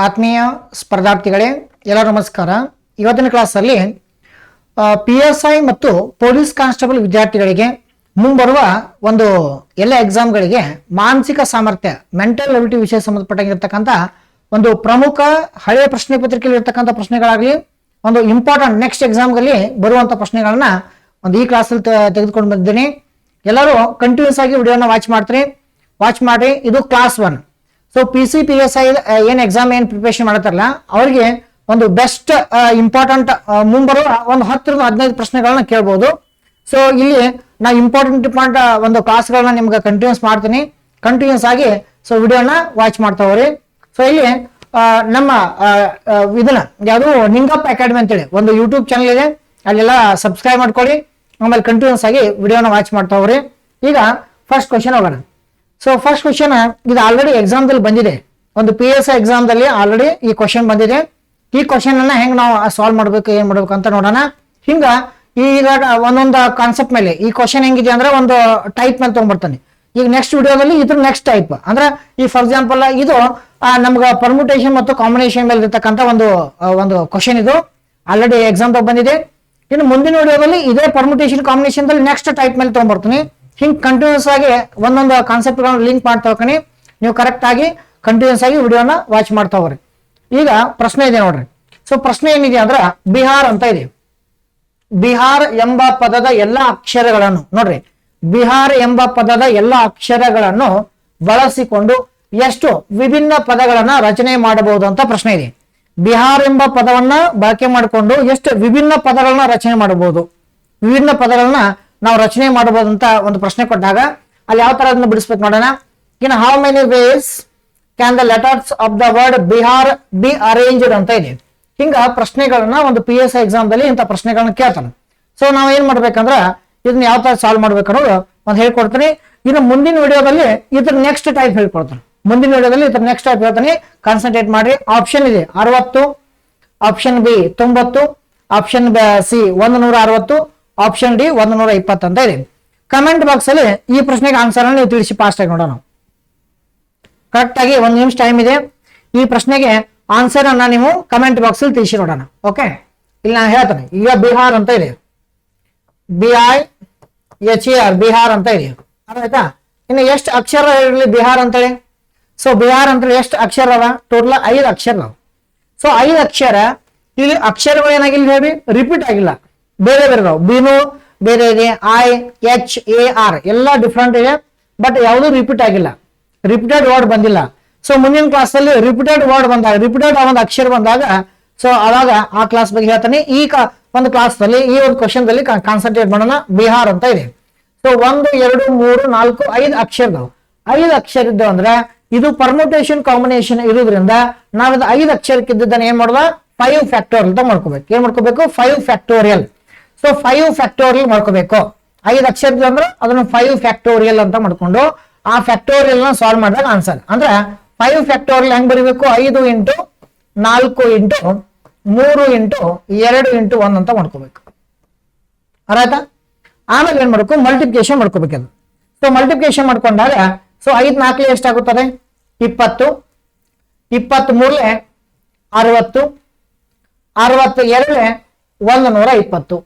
ಆತ್ಮೀಯ ಸ್ಪರ್ಧಾರ್ಥಿಗಳೇ, ಎಲ್ಲರೂ ನಮಸ್ಕಾರ. ಇವತ್ತಿನ ಕ್ಲಾಸಲ್ಲಿ PSI ಮತ್ತು ಪೊಲೀಸ್ ಕಾನ್ಸ್ಟೇಬಲ್ ವಿದ್ಯಾರ್ಥಿಗಳಿಗೆ ಮುಂಬರುವ ಒಂದು ಎಲ್ಲ ಎಕ್ಸಾಮ್ಗಳಿಗೆ ಮಾನಸಿಕ ಸಾಮರ್ಥ್ಯ ಮೆಂಟಲ್ ಎಬಿಲಿಟಿ ವಿಷಯ ಸಂಬಂಧಪಟ್ಟಂಗಿರ್ತಕ್ಕಂಥ ಒಂದು ಪ್ರಮುಖ ಹಳೆಯ ಪ್ರಶ್ನೆ ಪತ್ರಿಕೆಯಲ್ಲಿ ಇರ್ತಕ್ಕಂಥ ಪ್ರಶ್ನೆಗಳಾಗಲಿ, ಒಂದು ಇಂಪಾರ್ಟೆಂಟ್ ನೆಕ್ಸ್ಟ್ ಎಕ್ಸಾಮ್ಗಳಲ್ಲಿ ಬರುವಂಥ ಪ್ರಶ್ನೆಗಳನ್ನ ಒಂದು ಈ ಕ್ಲಾಸಲ್ಲಿ ತೆಗೆದುಕೊಂಡು ಬಂದಿದ್ದೀನಿ. ಎಲ್ಲರೂ ಕಂಟಿನ್ಯೂಸ್ ಆಗಿ ವಿಡಿಯೋನ ವಾಚ್ ಮಾಡಿ. ಇದು ಕ್ಲಾಸ್ 1. ಸೊ PSI ಏನು ಎಕ್ಸಾಮ್ ಏನು ಪ್ರಿಪರೇಷನ್ ಮಾಡತ್ತಾರಲ್ಲ ಅವರಿಗೆ ಒಂದು ಬೆಸ್ಟ್ ಇಂಪಾರ್ಟೆಂಟ್ ಮುಂಬರುವ ಒಂದು 10 ರಿಂದ 15 ಪ್ರಶ್ನೆಗಳನ್ನ ಕೇಳ್ಬೋದು. ಸೊ ಇಲ್ಲಿ ನಾ ಇಂಪಾರ್ಟೆಂಟ್ ಒಂದು ಕ್ಲಾಸ್ಗಳನ್ನ ನಿಮ್ಗೆ ಕಂಟಿನ್ಯೂಸ್ ಆಗಿ ಸೊ ವಿಡಿಯೋನ ವಾಚ್ ಮಾಡ್ತಾ ಹೋಗ್ರಿ. ಸೊ ಇಲ್ಲಿ ನಮ್ಮ ಇದನ್ನ ಯಾವುದು ನಿಂಗಪ್ಪ ಅಕಾಡೆಮಿ ಅಂತೇಳಿ ಒಂದು ಯೂಟ್ಯೂಬ್ ಚಾನಲ್ ಇದೆ, ಅಲ್ಲೆಲ್ಲ ಸಬ್ಸ್ಕ್ರೈಬ್ ಮಾಡ್ಕೊಳ್ಳಿ. ಆಮೇಲೆ ಕಂಟಿನ್ಯೂಸ್ ಆಗಿ ವಿಡಿಯೋನ ವಾಚ್ ಮಾಡ್ತಾ ಹೋಗ್ರಿ. ಈಗ ಫಸ್ಟ್ ಕ್ವಶನ್ ಹೋಗೋಣ. ಸೊ ಫಸ್ಟ್ ಕ್ವಶನ್ ಇದು ಆಲ್ರೆಡಿ ಎಕ್ಸಾಮ್ದಲ್ಲಿ ಬಂದಿದೆ, ಒಂದು PSI ಎಕ್ಸಾಮ್ದಲ್ಲಿ ಆಲ್ರೆಡಿ ಈ ಕ್ವಶನ್ ಬಂದಿದೆ. ಈ ಕ್ವಶನ್ ಅನ್ನ ಹೆಂಗ್ ನಾವು ಸಾಲ್ವ್ ಮಾಡ್ಬೇಕು, ಏನ್ ಮಾಡ್ಬೇಕು ಅಂತ ನೋಡೋಣ. ಹಿಂಗ ಈಗ ಒಂದೊಂದು ಕಾನ್ಸೆಪ್ಟ್ ಮೇಲೆ ಈ ಕ್ವಶನ್ ಹೆಂಗಿದೆ ಅಂದ್ರೆ ಒಂದು ಟೈಪ್ ಮೇಲೆ ತಗೊಂಡ್ಬರ್ತಾನೆ. ಈಗ ನೆಕ್ಸ್ಟ್ ವಿಡಿಯೋದಲ್ಲಿ ಇದ್ರ ನೆಕ್ಸ್ಟ್ ಟೈಪ್ ಅಂದ್ರೆ ಈ ಫಾರ್ ಎಕ್ಸಾಂಪಲ್ ಇದು ನಮ್ಗೆ ಪರ್ಮುಟೇಷನ್ ಮತ್ತು ಕಾಂಬಿನೇಷನ್ ಮೇಲೆ ಇರ್ತಕ್ಕಂಥ ಒಂದು ಕ್ವಶನ್ ಇದು ಆಲ್ರೆಡಿ ಎಕ್ಸಾಮ್ ಬಂದಿದೆ. ಇನ್ನು ಮುಂದಿನ ವಿಡಿಯೋದಲ್ಲಿ ಇದೇ ಪರ್ಮುಟೇಷನ್ ಕಾಂಬಿನೇಷನ್ ದಲ್ಲಿ ನೆಕ್ಸ್ಟ್ ಟೈಪ್ ಮೇಲೆ ತಗೊಂಡ್ಬರ್ತೀನಿ. ಹಿಂಗ್ ಕಂಟಿನ್ಯೂಸ್ ಆಗಿ ಒಂದೊಂದು ಕಾನ್ಸೆಪ್ಟ್ ಲಿಂಕ್ ಮಾಡ್ತಾ ಹೋಗ್ತೀನಿ. ನೀವು ಕರೆಕ್ಟ್ ಆಗಿ ಕಂಟಿನ್ಯೂಸ್ ಆಗಿ ವಿಡಿಯೋನ ವಾಚ್ ಮಾಡ್ತಾ ಹೋಗ್ರಿ. ಈಗ ಪ್ರಶ್ನೆ ಇದೆ ನೋಡ್ರಿ. ಸೊ ಪ್ರಶ್ನೆ ಏನಿದೆ ಅಂದ್ರ ಬಿಹಾರ್ ಅಂತ ಇದೆ. ಬಿಹಾರ್ ಎಂಬ ಪದದ ಎಲ್ಲ ಅಕ್ಷರಗಳನ್ನು ನೋಡ್ರಿ, ಬಿಹಾರ್ ಎಂಬ ಪದದ ಎಲ್ಲ ಅಕ್ಷರಗಳನ್ನು ಬಳಸಿಕೊಂಡು ಎಷ್ಟು ವಿಭಿನ್ನ ಪದಗಳನ್ನ ರಚನೆ ಮಾಡಬಹುದು ಅಂತ ಪ್ರಶ್ನೆ ಇದೆ. ಬಿಹಾರ್ ಎಂಬ ಪದವನ್ನ ಬಳಕೆ ಮಾಡಿಕೊಂಡು ಎಷ್ಟು ವಿಭಿನ್ನ ಪದಗಳನ್ನ ರಚನೆ ಮಾಡಬಹುದು, ವಿಭಿನ್ನ ಪದಗಳನ್ನ ನಾವು ರಚನೆ ಮಾಡಬಹುದು ಅಂತ ಒಂದು ಪ್ರಶ್ನೆ ಕೊಟ್ಟಾಗ ಅಲ್ಲಿ ಯಾವ ತರ ಅದನ್ನ ಬಿಡಿಸ್ಬೇಕು ನೋಡೋಣ. In how many ways can the letters of the word Bihar be arranged ಅಂತ ಇದೆ. ಹಿಂಗ ಪ್ರಶ್ನೆಗಳನ್ನ ಒಂದು PSI ಎಕ್ಸಾಮ್ ದಲ್ಲಿ ಇಂಥ ಪ್ರಶ್ನೆಗಳನ್ನ ಕೇಳ್ತಾನೆ. ಸೊ ನಾವ್ ಏನ್ ಮಾಡ್ಬೇಕಂದ್ರ ಇದನ್ನ ಯಾವ ತರ ಸಾಲ್ವ್ ಮಾಡ್ಬೇಕನ್ನೋದು ಒಂದು ಹೇಳ್ಕೊಡ್ತೀನಿ. ಇನ್ನು ಮುಂದಿನ ವಿಡಿಯೋದಲ್ಲಿ ಇದ್ರ ನೆಕ್ಸ್ಟ್ ಟೈಪ್ ಹೇಳ್ಕೊಡ್ತಾನೆ. ಮುಂದಿನ ವಿಡಿಯೋದಲ್ಲಿ ಇದ್ರ ನೆಕ್ಸ್ಟ್ ಟೈಪ್ ಹೇಳ್ತಾನೆ, ಕಾನ್ಸಂಟ್ರೇಟ್ ಮಾಡ್ರಿ. ಆಪ್ಷನ್ ಇದೆ 60, option B 90, option C 160, option D 120 ಅಂತ ಇದೆ. ಕಮೆಂಟ್ ಬಾಕ್ಸ್ ಅಲ್ಲಿ ಈ ಪ್ರಶ್ನೆಗೆ ಆನ್ಸರ್ ನೀವು ತಿಳಿಸಿ ಫಾಸ್ಟ್ ಆಗಿ ನೋಡೋಣ. ಕರೆಕ್ಟ್ ಆಗಿ 1 ನಿಮಿಷ ಟೈಮ್ ಇದೆ. ಈ ಪ್ರಶ್ನೆಗೆ ಆನ್ಸರ್ ಅನ್ನ ನೀವು ಕಮೆಂಟ್ ಬಾಕ್ಸ್ ಅಲ್ಲಿ ತಿಳಿಸಿ ನೋಡೋಣ. ಓಕೆ, ಇಲ್ಲಿ ನಾನು ಹೇಳ್ತೇನೆ. ಈಗ ಬಿಹಾರ್ ಅಂತ ಇದೆ, BIHAR ಬಿಹಾರ್ ಅಂತ ಇದೆ, ಆಯ್ತಾ? ಇನ್ನು ಎಷ್ಟು ಅಕ್ಷರ ಇರಲಿ ಬಿಹಾರ್ ಅಂತೇಳಿ. ಸೊ ಬಿಹಾರ್ ಅಂತೇಳಿ ಎಷ್ಟು ಅಕ್ಷರ ಅವ? ಟೋಟಲ್ 5 ಅಕ್ಷರ ಅವ. ಸೊ 5 ಅಕ್ಷರ ಇಲ್ಲಿ ಅಕ್ಷರಗಳು ಏನಾಗಿಲ್ಲ ಹೇಳಿ, ರಿಪೀಟ್ ಆಗಿಲ್ಲ, ಬೇರೆ ಬೇರೆ ಅದಾವ. ಬಿನು ಬೇರೆ ಇದೆ, IHAR ಎಲ್ಲ ಡಿಫ್ರೆಂಟ್ ಇದೆ, ಬಟ್ ಯಾವುದು ರಿಪೀಟ್ ಆಗಿಲ್ಲ, ರಿಪೀಟೆಡ್ ವರ್ಡ್ ಬಂದಿಲ್ಲ. ಸೊ ಮುಂದಿನ ಕ್ಲಾಸ್ ಅಲ್ಲಿ ರಿಪೀಟೆಡ್ ವರ್ಡ್ ಬಂದಾಗ, ರಿಪೀಟೆಡ್ ಒಂದು ಅಕ್ಷರ ಬಂದಾಗ ಸೊ ಅವಾಗ ಆ ಕ್ಲಾಸ್ ಬಗ್ಗೆ ಹೇಳ್ತಾನೆ. ಈ ಒಂದು ಕ್ಲಾಸ್ ನಲ್ಲಿ ಈ ಒಂದು ಕ್ವಶನ್ ದಲ್ಲಿ ಕಾನ್ಸಂಟ್ರೇಟ್ ಮಾಡೋಣ. ಬಿಹಾರ್ ಅಂತ ಇದೆ. ಸೊ 1 2 3 4 5 ಅಕ್ಷರಗಳು. 5 ಅಕ್ಷರ ಇದ್ದು ಅಂದ್ರೆ ಇದು ಪರ್ಮುಟೇಷನ್ ಕಾಂಬಿನೇಷನ್ ಇರೋದ್ರಿಂದ ನಾವು ಇದು 5 ಅಕ್ಷರಕ್ಕಿದ್ದನ್ನ ಏನ್ ಮಾಡುವ 5 ಫ್ಯಾಕ್ಟೋರಿಯಲ್ ಅಂತ ಮಾಡ್ಕೋಬೇಕು. ಏನ್ ಮಾಡ್ಕೋಬೇಕು? 5 ಫ್ಯಾಕ್ಟೋರಿಯಲ್. ಸೊ 5 ಫ್ಯಾಕ್ಟೋರಿಯಲ್ ಮಾಡ್ಕೋಬೇಕು. 5 ಅಕ್ಷರ ಅಂದ್ರೆ ಅದನ್ನ 5 ಫ್ಯಾಕ್ಟೋರಿಯಲ್ ಅಂತ ಮಾಡ್ಕೊಂಡು ಆ ಫ್ಯಾಕ್ಟೋರಿಯಲ್ ನ ಸಾಲ್ವ್ ಮಾಡಿದಾಗ ಆನ್ಸರ್ ಅಂದ್ರೆ 5 ಫ್ಯಾಕ್ಟೋರಿಯಲ್ ಹೆಂಗ್ ಬರೀಬೇಕು? 5 ಇಂಟು 4 ಇಂಟು 3 ಇಂಟು 2 ಇಂಟು 1 ಅಂತ ಮಾಡ್ಕೋಬೇಕು. ಆಯ್ತಾ? ಆಮೇಲೆ ಏನ್ ಮಾಡ್ಬೇಕು? ಮಲ್ಟಿಪ್ಲಿಕೇಶನ್ ಮಾಡ್ಕೋಬೇಕು. ಅದು ಸೊ ಮಲ್ಟಿಪ್ಲಿಕೇಶನ್ ಮಾಡ್ಕೊಂಡಾಗ ಸೊ 5 4 ಎಷ್ಟಾಗುತ್ತದೆ? 20, 23 60, 62 120,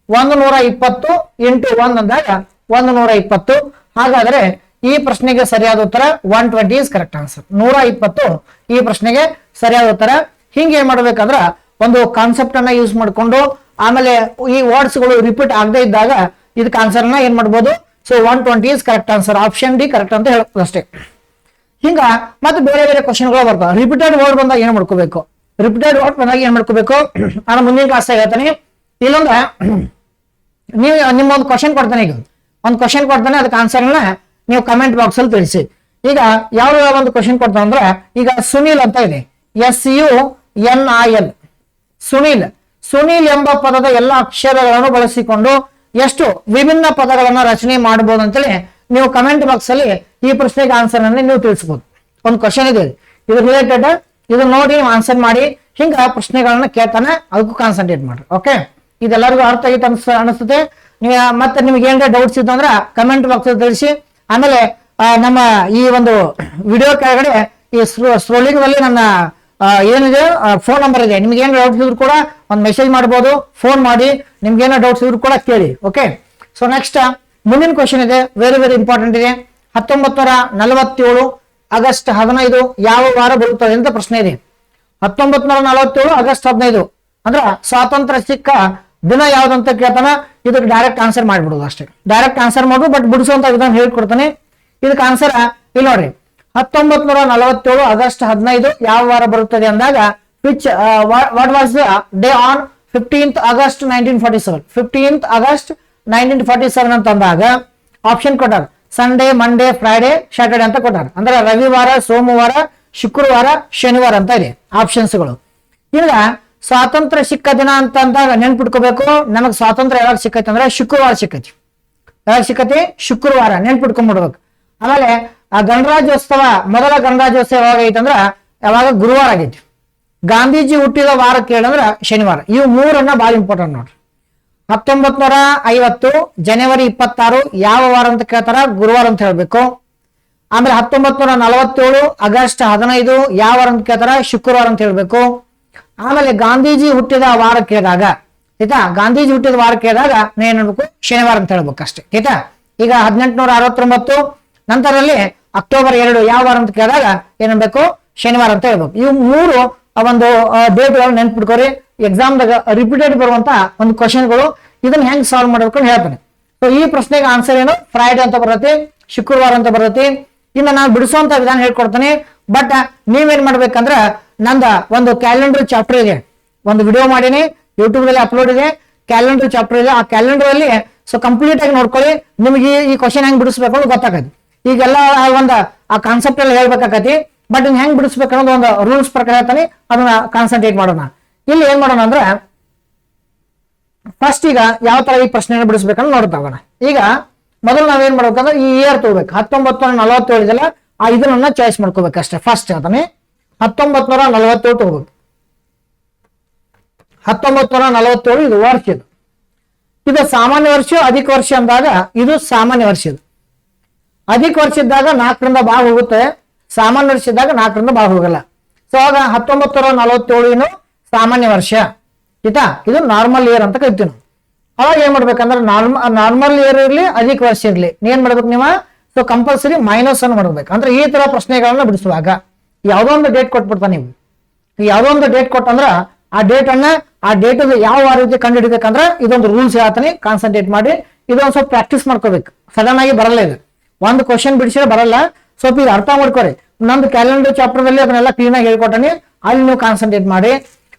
120 ಇಂಟು 1 ಅಂದಾಗ 120. ಹಾಗಾದ್ರೆ ಈ ಪ್ರಶ್ನೆಗೆ ಸರಿಯಾದ ಉತ್ತರ 120 ಇಸ್ ಕರೆಕ್ಟ್ ಆನ್ಸರ್. 120 ಈ ಪ್ರಶ್ನೆಗೆ ಸರಿಯಾದ ಉತ್ತರ. ಹಿಂಗೆ ಏನ್ ಮಾಡ್ಬೇಕಂದ್ರ ಒಂದು ಕಾನ್ಸೆಪ್ಟ್ ಅನ್ನ ಯೂಸ್ ಮಾಡ್ಕೊಂಡು ಆಮೇಲೆ ಈ ವರ್ಡ್ಸ್ ಗಳು ರಿಪೀಟ್ ಆಗದೆ ಇದ್ದಾಗ ಇದಕ್ಕೆ ಆನ್ಸರ್ ನ ಏನ್ ಮಾಡ್ಬೋದು? So 120 is correct answer. Option D correct ಅಂತ ಹೇಳಬಹುದು ಅಷ್ಟೇ. ಹಿಂಗ ಮತ್ತೆ ಬೇರೆ ಬೇರೆ ಕ್ವಶನ್ ಗಳು ಬರ್ತಾವ. ರಿಪೀಟೆಡ್ ವರ್ಡ್ ಬಂದಾಗ ಏನ್ ಮಾಡ್ಕೋಬೇಕು? ರಿಪೀಟೆಡ್ ವರ್ಡ್ ಬಂದಾಗ ಏನ್ ಮಾಡ್ಕೋಬೇಕು ನಾನು ಮುಂದಿನ ಕ್ಲಾಸ್ ಹೇಳ್ತಾನೆ. ಇಲ್ಲೊಂದ ನೀವು ನಿಮ್ಮೊಂದು ಕ್ವಶನ್ ಕೊಡ್ತಾನೆ, ಈಗ ಒಂದು ಕ್ವಶನ್ ಕೊಡ್ತಾನೆ, ಅದಕ್ಕೆ ಆನ್ಸರ್ನ ನೀವು ಕಮೆಂಟ್ ಬಾಕ್ಸ್ ಅಲ್ಲಿ ತಿಳಿಸಿ. ಈಗ ಯಾವ ಒಂದು ಕ್ವಶನ್ ಕೊಡ್ತಾನೆ ಅಂದ್ರೆ ಈಗ ಸುನೀಲ್ ಅಂತ ಇದೆ, SUNIL ಸುನೀಲ್ ಎಂಬ ಪದದ ಎಲ್ಲ ಅಕ್ಷರಗಳನ್ನು ಬಳಸಿಕೊಂಡು ಎಷ್ಟು ವಿಭಿನ್ನ ಪದಗಳನ್ನ ರಚನೆ ಮಾಡಬಹುದು ಅಂತೇಳಿ ನೀವು ಕಮೆಂಟ್ ಬಾಕ್ಸ್ ಅಲ್ಲಿ ಈ ಪ್ರಶ್ನೆಗೆ ಆನ್ಸರ್ ಅನ್ನು ನೀವು ತಿಳಿಸಬಹುದು. ಒಂದು ಕ್ವಶನ್ ಇದೆ ಇದು ರಿಲೇಟೆಡ್, ಇದು ನೋಡಿ ಆನ್ಸರ್ ಮಾಡಿ. ಹಿಂಗ ಪ್ರಶ್ನೆಗಳನ್ನ ಕೇಳ್ತಾನೆ, ಅದಕ್ಕೂ ಕಾನ್ಸಂಟ್ರೇಟ್ ಮಾಡ್ರಿ. ಓಕೆ, ಇದೆಲ್ಲರಿಗೂ ಅರ್ಥ ಆಗಿತ್ತು ಅನಿಸುತ್ತೆ. ಮತ್ತೆ ನಿಮ್ಗೆ ಏನಾರ ಡೌಟ್ಸ್ ಇತ್ತಂದ್ರ ಕಮೆಂಟ್ ಬಾಕ್ಸ್ ಅಲ್ಲಿ ತಿಳಿಸಿ. ಆಮೇಲೆ ನಮ್ಮ ಈ ಒಂದು ವಿಡಿಯೋ ಕೆಳಗಡೆ ಈ ಸ್ಕ್ರೋಲಿಂಗ್ ನಲ್ಲಿ ನನ್ನ ಏನಿದೆ ಫೋನ್ ನಂಬರ್ ಇದೆ. ನಿಮ್ಗೆ ಏನು ಡೌಟ್ಸ್ ಇದ್ರು ಕೂಡ ಒಂದು ಮೆಸೇಜ್ ಮಾಡ್ಬೋದು, ಫೋನ್ ಮಾಡಿ ನಿಮ್ಗೆ ಏನೋ ಡೌಟ್ಸ್ ಇದ್ರು ಕೂಡ ಕೇಳಿ. ಓಕೆ, ಸೊ ನೆಕ್ಸ್ಟ್ ಮುಂದಿನ ಕ್ವಶನ್ ಇದೆ, ವೆರಿ ವೆರಿ ಇಂಪಾರ್ಟೆಂಟ್ ಇದೆ. 1947 ಆಗಸ್ಟ್ 15 ಯಾವ ವಾರ ಬರುತ್ತದೆ ಅಂತ ಪ್ರಶ್ನೆ ಇದೆ. 1947 ಆಗಸ್ಟ್ 15 ಅಂದ್ರೆ ಸ್ವಾತಂತ್ರ್ಯ ಸಿಕ್ಕ ದಿನ ಯಾವ್ದಂತ ಕೇಳ್ತಾನ. ಇದಕ್ಕೆ ಡೈರೆಕ್ಟ್ ಆನ್ಸರ್ ಮಾಡ್ಬಿಡುದು ಅಷ್ಟೇ, ಡೈರೆಕ್ಟ್ ಆನ್ಸರ್ ಮಾಡುದು, ಬಟ್ ಬಿಡಿಸುವಂತ ವಿಧಾನ ಹೇಳ್ಕೊಡ್ತಾನೆ. ಇದಕ್ಕೆ ಆನ್ಸರ್ ಇಲ್ಲಿ ನೋಡ್ರಿ, 1947 ಆಗಸ್ಟ್ 15 ಯಾವ ವಾರ ಬರುತ್ತದೆ ಅಂದಾಗ which what was the day on 15th August 1947. 15th August 1947 ಅಂತ ಅಂದಾಗ ಆಪ್ಷನ್ ಕೊಟ್ಟಾರ, ಸಂಡೇ, ಮಂಡೇ, ಫ್ರೈಡೆ, ಸ್ಯಾಟರ್ಡೆ ಅಂತ ಕೊಟ್ಟಾರ. ಅಂದ್ರೆ ರವಿವಾರ, ಸೋಮವಾರ, ಶುಕ್ರವಾರ, ಶನಿವಾರ ಅಂತ ಇದೆ ಆಪ್ಷನ್ಸ್ಗಳು. ಈಗ ಸ್ವಾತಂತ್ರ್ಯ ಸಿಕ್ಕ ದಿನ ಅಂತ ಅಂದಾಗ ನೆನ್ಪಿಟ್ಕೋಬೇಕು, ನಮಗ್ ಸ್ವಾತಂತ್ರ್ಯ ಯಾವಾಗ ಸಿಕ್ಕೈತಿ ಅಂದ್ರೆ ಶುಕ್ರವಾರ ಸಿಕ್ಕೈತಿ. ಯಾವಾಗ ಸಿಕ್ಕತಿ? ಶುಕ್ರವಾರ, ನೆನ್ಪಿಟ್ಕೊಂಡ್ಬಿಡ್ಬೇಕು. ಆಮೇಲೆ ಆ ಗಣರಾಜ್ಯೋತ್ಸವ, ಮೊದಲ ಗಣರಾಜ್ಯೋತ್ಸವ ಯಾವಾಗ ಐತಿ ಅಂದ್ರ ಯಾವಾಗ? ಗುರುವಾರ ಆಗೈತಿ. ಗಾಂಧೀಜಿ ಹುಟ್ಟಿದ ವಾರ ಕೇಳಂದ್ರ ಶನಿವಾರ. ಇವು ಮೂರನ್ನ ಬಹಳ ಇಂಪಾರ್ಟೆಂಟ್ ನೋಡ್ರಿ. 1950 ಜನವರಿ 26 ಯಾವ ವಾರ ಅಂತ ಕೇಳ್ತಾರ? ಗುರುವಾರ ಅಂತ ಹೇಳ್ಬೇಕು. ಆಮೇಲೆ 1947 ಆಗಸ್ಟ್ 15 ಯಾವ ವಾರ ಅಂತ ಕೇಳ್ತಾರ? ಶುಕ್ರವಾರ ಅಂತ ಹೇಳ್ಬೇಕು. ಆಮೇಲೆ ಗಾಂಧೀಜಿ ಹುಟ್ಟಿದ ವಾರ ಕೇಳಿದಾಗ, ಆಯ್ತಾ, ಗಾಂಧೀಜಿ ಹುಟ್ಟಿದ ವಾರ ಕೇಳಿದಾಗ ಏನ್ ಹೇಳ್ಬೇಕು? ಶನಿವಾರ ಅಂತ ಹೇಳ್ಬೇಕು ಅಷ್ಟೇ, ಆಯ್ತಾ. ಈಗ 1869 ನಂತರಲ್ಲಿ ಅಕ್ಟೋಬರ್ 2 ಯಾವ ವಾರ ಅಂತ ಕೇಳಿದಾಗ ಏನ್ಬೇಕು? ಶನಿವಾರ ಅಂತ ಹೇಳ್ಬೇಕು. ಇವು ಮೂರು ಒಂದು ಡೇಟ್ಗಳು ನೆನ್ಪಿಟ್ಕೋರಿ. ಎಕ್ಸಾಮ್ದಾಗ ರಿಪೀಟೆಡ್ ಬರುವಂತ ಒಂದು ಕ್ವಶನ್ಗಳು. ಇದನ್ನ ಹೆಂಗ್ ಸಾಲ್ವ್ ಮಾಡ್ಬೇಕು ಅಂತ ಹೇಳ್ತಾನೆ. ಸೊ ಈ ಪ್ರಶ್ನೆಗೆ ಆನ್ಸರ್ ಏನು? ಫ್ರೈಡೆ ಅಂತ ಬರುತ್ತೆ, ಶುಕ್ರವಾರ ಅಂತ ಬರುತ್ತೆ. ಇನ್ನು ನಾನು ಬಿಡಿಸುವಂತ ವಿಧಾನ ಹೇಳ್ಕೊಡ್ತೀನಿ. ಬಟ್ ನೀವೇನ್ ಮಾಡ್ಬೇಕಂದ್ರ, ನಂದ ಒಂದು ಕ್ಯಾಲೆಂಡರ್ ಚಾಪ್ಟರ್ ಇದೆ, ಒಂದು ವಿಡಿಯೋ ಮಾಡೀನಿ, ಯೂಟ್ಯೂಬ್ ನಲ್ಲಿ ಅಪ್ಲೋಡ್ ಇದೆ, ಕ್ಯಾಲೆಂಡರ್ ಚಾಪ್ಟರ್ ಇದೆ. ಆ ಕ್ಯಾಲೆಂಡರ್ ಅಲ್ಲಿ ಸೊ ಕಂಪ್ಲೀಟ್ ಆಗಿ ನೋಡ್ಕೊಳ್ಳಿ, ನಿಮಗೆ ಈ ಕ್ವಶನ್ ಹೆಂಗ್ ಬಿಡಿಸ್ಬೇಕು ಅಂತ ಗೊತ್ತಾಗತ್ತೆ. ಈಗೆಲ್ಲ ಒಂದು ಆ ಕಾನ್ಸೆಪ್ಟ್ ಎಲ್ಲ ಹೇಳ್ಬೇಕಾಗತಿ, ಬಟ್ ಇನ್ ಹೆಂಗ್ ಬಿಡಿಸ್ಬೇಕು ಅನ್ನೋದು ಒಂದು ರೂಲ್ಸ್ ಪ್ರಕಾರ ಹೇಳ್ತಾನೆ, ಅದನ್ನ ಕಾನ್ಸಂಟ್ರೇಟ್ ಮಾಡೋಣ. ಇಲ್ಲಿ ಏನ್ ಮಾಡೋಣ ಅಂದ್ರೆ, ಫಸ್ಟ್ ಈಗ ಯಾವ ತರ ಈ ಪ್ರಶ್ನೆಯನ್ನು ಬಿಡಿಸ್ಬೇಕನ್ನ ನೋಡ್ತಾ ಹೋಗೋಣ. ಈಗ ಮೊದಲು ನಾವೇನ್ ಮಾಡ್ಬೇಕಂದ್ರೆ ಈ ಇಯರ್ ತಗೋಬೇಕು. 1947 ಇದೆಲ್ಲ, ಆ ಇದನ್ನ ಚಾಯ್ಸ್ ಮಾಡ್ಕೋಬೇಕು ಅಷ್ಟೇ. ಫಸ್ಟ್ ಹೇಳ್ತಾನೆ 1947 ತಗೋಬೇಕು. 1947 ಇದು ವರ್ಷ. ಇದು ಸಾಮಾನ್ಯ ವರ್ಷ, ಅಧಿಕ ವರ್ಷ ಅಂದಾಗ ಇದು ಸಾಮಾನ್ಯ ವರ್ಷ. ಇದು ಅಧಿಕ ವರ್ಷ ಇದ್ದಾಗ 4ರಿಂದ ಭಾಗ ಹೋಗುತ್ತೆ, ಸಾಮಾನ್ಯ ವರ್ಷ ಇದ್ದಾಗ 4ರಿಂದ ಭಾಗ ಹೋಗಲ್ಲ. ಸೊ ಆಗ 1947 ಸಾಮಾನ್ಯ ವರ್ಷ, ಆಯ್ತಾ. ಇದು ನಾರ್ಮಲ್ ಇಯರ್ ಅಂತ ಕರಿತೀವಿ ನಾವು. ಅವಾಗ ಏನ್ ಮಾಡ್ಬೇಕಂದ್ರೆ ನಾರ್ಮಲ್ ಇಯರ್ ಇರ್ಲಿ, ಅಧಿಕ ವರ್ಷ ಇರ್ಲಿ, ಏನ್ ಮಾಡ್ಬೇಕು ನೀವು? ಸೊ ಕಂಪಲ್ಸರಿ ಮೈನಸ್ ಅನ್ನು ಮಾಡ್ಬೇಕು. ಅಂದ್ರೆ ಈ ತರ ಪ್ರಶ್ನೆಗಳನ್ನ ಬಿಡಿಸುವಾಗ ಯಾವ್ದೋ ಒಂದು ಡೇಟ್ ಕೊಟ್ಬಿಡ್ತಾನೆ. ನೀವು ಯಾವ್ದೋ ಒಂದು ಡೇಟ್ ಕೊಟ್ಟಂದ್ರ ಆ ಡೇಟ್ ಯಾವ ವಾರ ರೀತಿ ಕಂಡು ಹಿಡಿಬೇಕಂದ್ರ ಇದೊಂದು ರೂಲ್ಸ್ ಹೇಳ್ತಾನೆ, ಕಾನ್ಸಂಟ್ರೇಟ್ ಮಾಡಿ ಇದೊಂದು ಸ್ವಲ್ಪ ಪ್ರಾಕ್ಟೀಸ್ ಮಾಡ್ಕೋಬೇಕು. ಸಡನ್ ಆಗಿ ಬರಲ್ಲ ಇದು, ಒಂದು ಕ್ವಶನ್ ಬಿಡಿಸಿದ್ರೆ ಬರಲ್ಲ. ಸ್ವಲ್ಪ ಈಗ ಅರ್ಥ ಮಾಡ್ಕೊರಿ. ನಂದು ಕ್ಯಾಲೆಂಡರ್ ಚಾಪ್ಟರ್ ದಲ್ಲಿ ಅದನ್ನೆಲ್ಲ ಕ್ಲೀನ್ ಆಗಿ ಹೇಳ್ಕೊಟ್ಟಾನೆ, ಅಲ್ಲಿ ನೀವು ಕಾನ್ಸಂಟ್ರೇಟ್ ಮಾಡಿ.